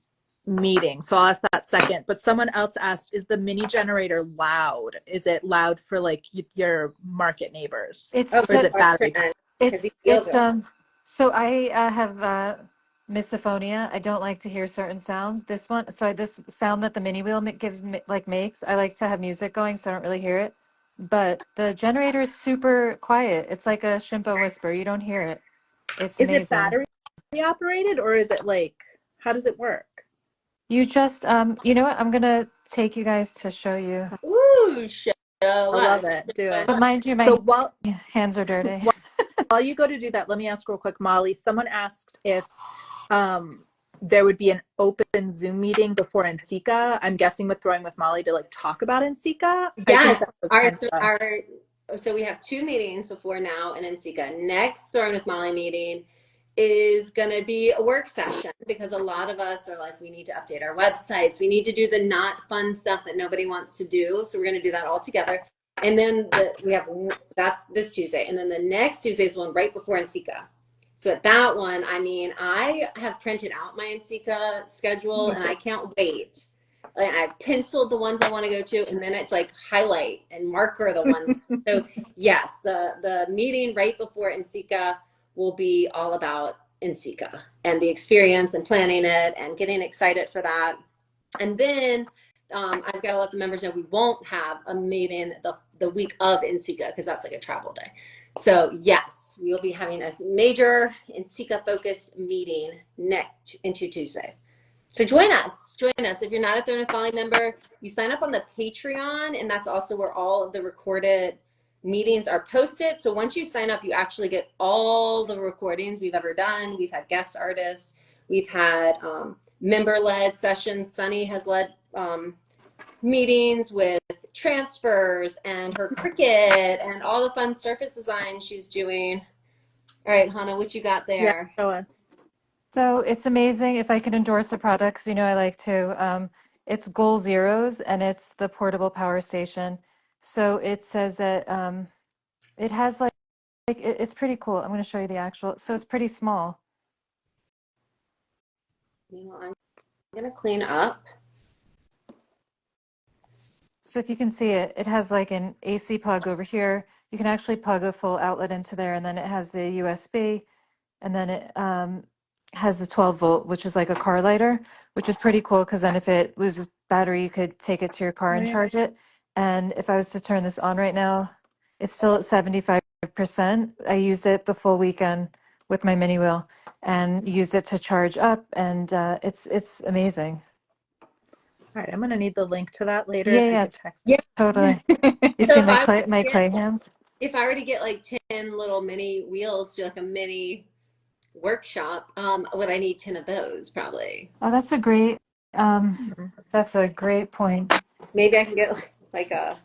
meeting. So I'll ask that second. But someone else asked, is the mini generator loud? Is it loud for like your market neighbors? Oh, It's Or is good it battery powered? question. Because you feel it's good. so I have misophonia. I don't like to hear certain sounds. This sound that the mini wheel makes, I like to have music going, so I don't really hear it. But the generator is super quiet. It's like a Shimpo whisper. You don't hear it. It's Is it amazing. battery operated or is it like, how does it work? You just you know what? I'm gonna take you guys to show you. Ooh, show I love us. it. Do Show it. But mind you, So my hands are dirty. while you go to do that, let me ask real quick, Molly. Someone asked if um, there would be an open Zoom meeting before NCECA. I'm guessing with Throwing with Molly to like talk about NCECA. I think that Yes, was kind of a, our so we have two meetings before now in NCECA. Next Throwing with Molly meeting is going to be a work session because a lot of us are like, we need to update our websites. We need to do the not fun stuff that nobody wants to do. So we're going to do that all together. And then that's this Tuesday. And then the next Tuesday is one right before NCECA. So at that one, I mean, I have printed out my NCECA schedule me and too. I can't wait. Like I've penciled the ones I want to go to, and then it's like highlight and marker the ones. So yes, the meeting right before NCECA will be all about NCECA and the experience and planning it and getting excited for that. And then I've got to let the members know we won't have a meeting the week of NCECA because that's like a travel day. So yes, we will be having a major NCECA focused meeting next into Tuesdays. So join us. Join us. If you're not a Throne of Folly member, you sign up on the Patreon, and that's also where all of the recorded meetings are posted. So once you sign up, you actually get all the recordings we've ever done. We've had guest artists. We've had member-led sessions. Sunny has led meetings with transfers and her Cricut and all the fun surface design she's doing. All right, Hannah, what you got Yeah, there? show us. So it's amazing if I could endorse a product, 'cause you know I like to. It's Goal Zeros, and it's the portable power station. So it says that it has it's pretty cool. I'm going to show you the actual. So it's pretty small. Meanwhile, I'm gonna clean up. So if you can see it, it has like an AC plug over here. You can actually plug a full outlet into there, and then it has the USB, and then it has a 12 volt, which is like a car lighter, which is pretty cool because then if it loses battery, you could take it to your car Oh and yeah. charge it. And if I was to turn this on right now, it's still at 75%. I used it the full weekend with my mini wheel and used it to charge up, and it's amazing. All right, I'm gonna need the link to that later Yeah, if you yeah, could text Yeah. totally. it. You So see if I were to my get clay hands? if I were to get like 10 little mini wheels to like a mini workshop, would I need 10 of those probably? Oh, that's a great point. Maybe I can get like a,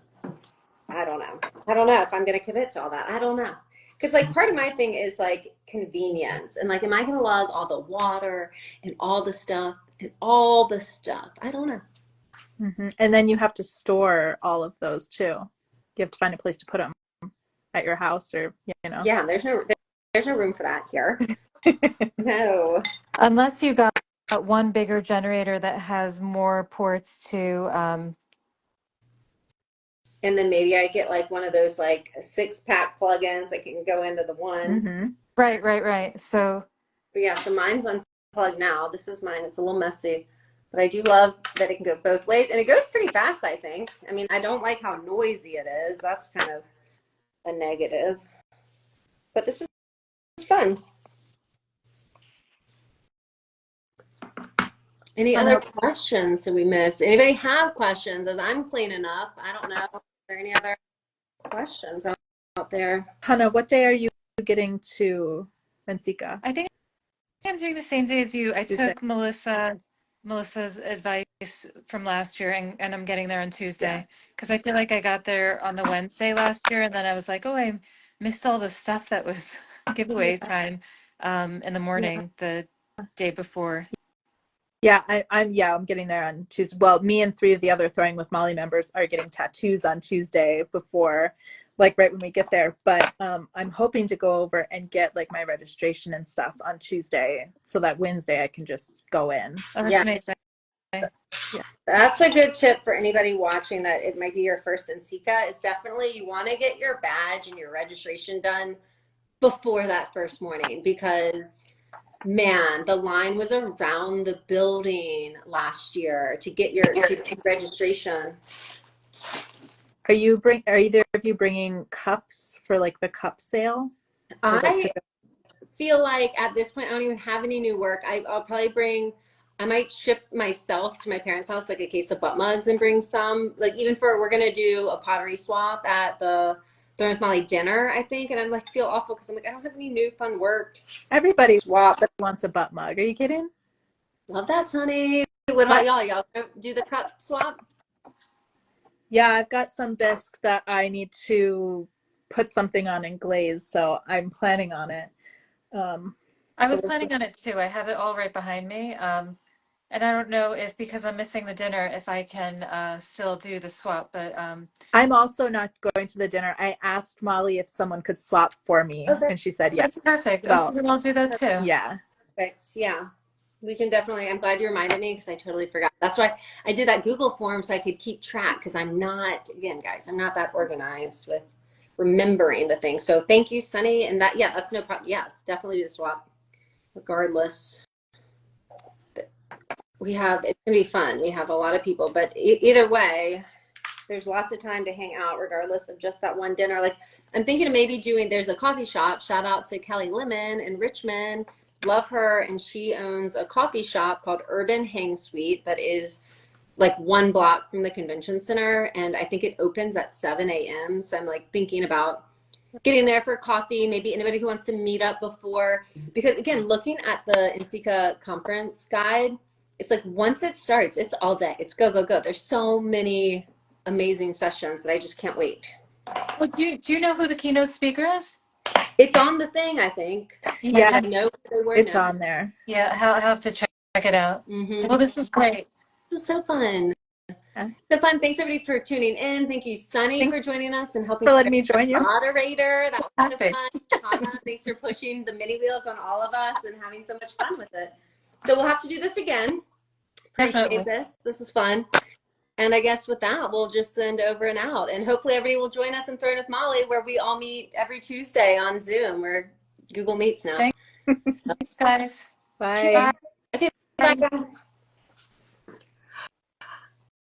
I don't know. I don't know if I'm going to commit to all that. I don't know. Because like part of my thing is like convenience and like, am I going to lug all the water and all the stuff and all the stuff? I don't know. And then you have to store all of those too. You have to find a place to put them at your house, or you know. Yeah, there's no room for that here. No. Unless you got one bigger generator that has more ports to, And then maybe I get like one of those like 6-pack plugins that can go into the one. right. So, But yeah, so mine's unplugged now. This is mine. It's a little messy, but I do love that it can go both ways, and it goes pretty fast, I think. I mean, I don't like how noisy it is. That's kind of a negative. But this is fun. Any I other know. questions that we missed? Anybody have questions as I'm cleaning up? I don't know. Are there any other questions out there? Hannah, what day are you getting to Benfica? I think I'm doing the same day as you. I Tuesday. took Melissa's advice from last year, and I'm getting there on Yeah. Tuesday because I feel like I got there on the Wednesday last year, and then I was like, oh, I missed all the stuff that was giveaway Yeah. time in the morning the day before. Yeah, I'm getting there on Tuesday. Well, me and 3 of the other Throwing with Molly members are getting tattoos on Tuesday before, like right when we get there. But I'm hoping to go over and get like my registration and stuff on Tuesday, so that Wednesday I can just go in. Oh, that's Yeah, amazing. Yeah. that's a good tip for anybody watching that it might be your first in Sika. It's definitely you want to get your badge and your registration done before that first morning because man, the line was around the building last year to get your registration. Are either of you bringing cups for like the cup sale? Or like I to feel like at this point I don't even have any new work. I'll probably bring. I might ship myself to my parents' house like a case of butt mugs and bring some. Like even for we're gonna do a pottery swap at the Throwing with Molly dinner, I think, and I'm like feel awful because I'm like I don't have any new fun work to Everybody swap. wants a butt mug. Are you kidding? Love that, Sonny. What about y'all? Y'all gonna do the cup swap? Yeah, I've got some bisque that I need to put something on and glaze, so I'm planning on it. I So was we'll see. planning on it too. I have it all right behind me. And I don't know if because I'm missing the dinner, if I can still do the swap, but I'm also not going to the dinner. I asked Molly if someone could swap for me, Okay. and she said yes. that's perfect. Oh, so So then I'll do that too. yeah, Perfect. Yeah. We can definitely, I'm glad you reminded me because I totally forgot. That's why I did that Google form so I could keep track because I'm not, again, guys, I'm not that organized with remembering the things. So thank you, Sunny. And that, yeah, that's no problem. Yes, definitely do the swap regardless. We have, it's going to be fun. We have a lot of people, but either way, there's lots of time to hang out regardless of just that one dinner. Like I'm thinking of maybe doing, there's a coffee shop, shout out to Kelly Lemon in Richmond. Love her. And she owns a coffee shop called Urban Hang Suite that is like 1 block from the convention center. And I think it opens at 7 a.m. So I'm like thinking about getting there for coffee, maybe anybody who wants to meet up before. Because again, looking at the NCCA conference guide, it's like once it starts, it's all day. It's go, go, go. There's so many amazing sessions that I just can't wait. Well, do you know who the keynote speaker is? It's on the thing, I think. yeah, I know they were it's now. on there. Yeah, I'll have to check it out. Mm-hmm. Well, this was great. This is so fun. Yeah. So fun. Thanks everybody for tuning in. Thank you, Sunny, Thanks for joining us and helping for letting me join you. moderator. That was so Happy. fun. Hannah, thanks for pushing the mini wheels on all of us and having so much fun with it. So we'll have to do this again. Appreciate Definitely. this. This was fun. And I guess with that, we'll just send over and out. And hopefully everybody will join us in Throwing with Molly, where we all meet every Tuesday on Zoom. We're Google Meets now. Thanks, guys. Bye. Okay, bye guys.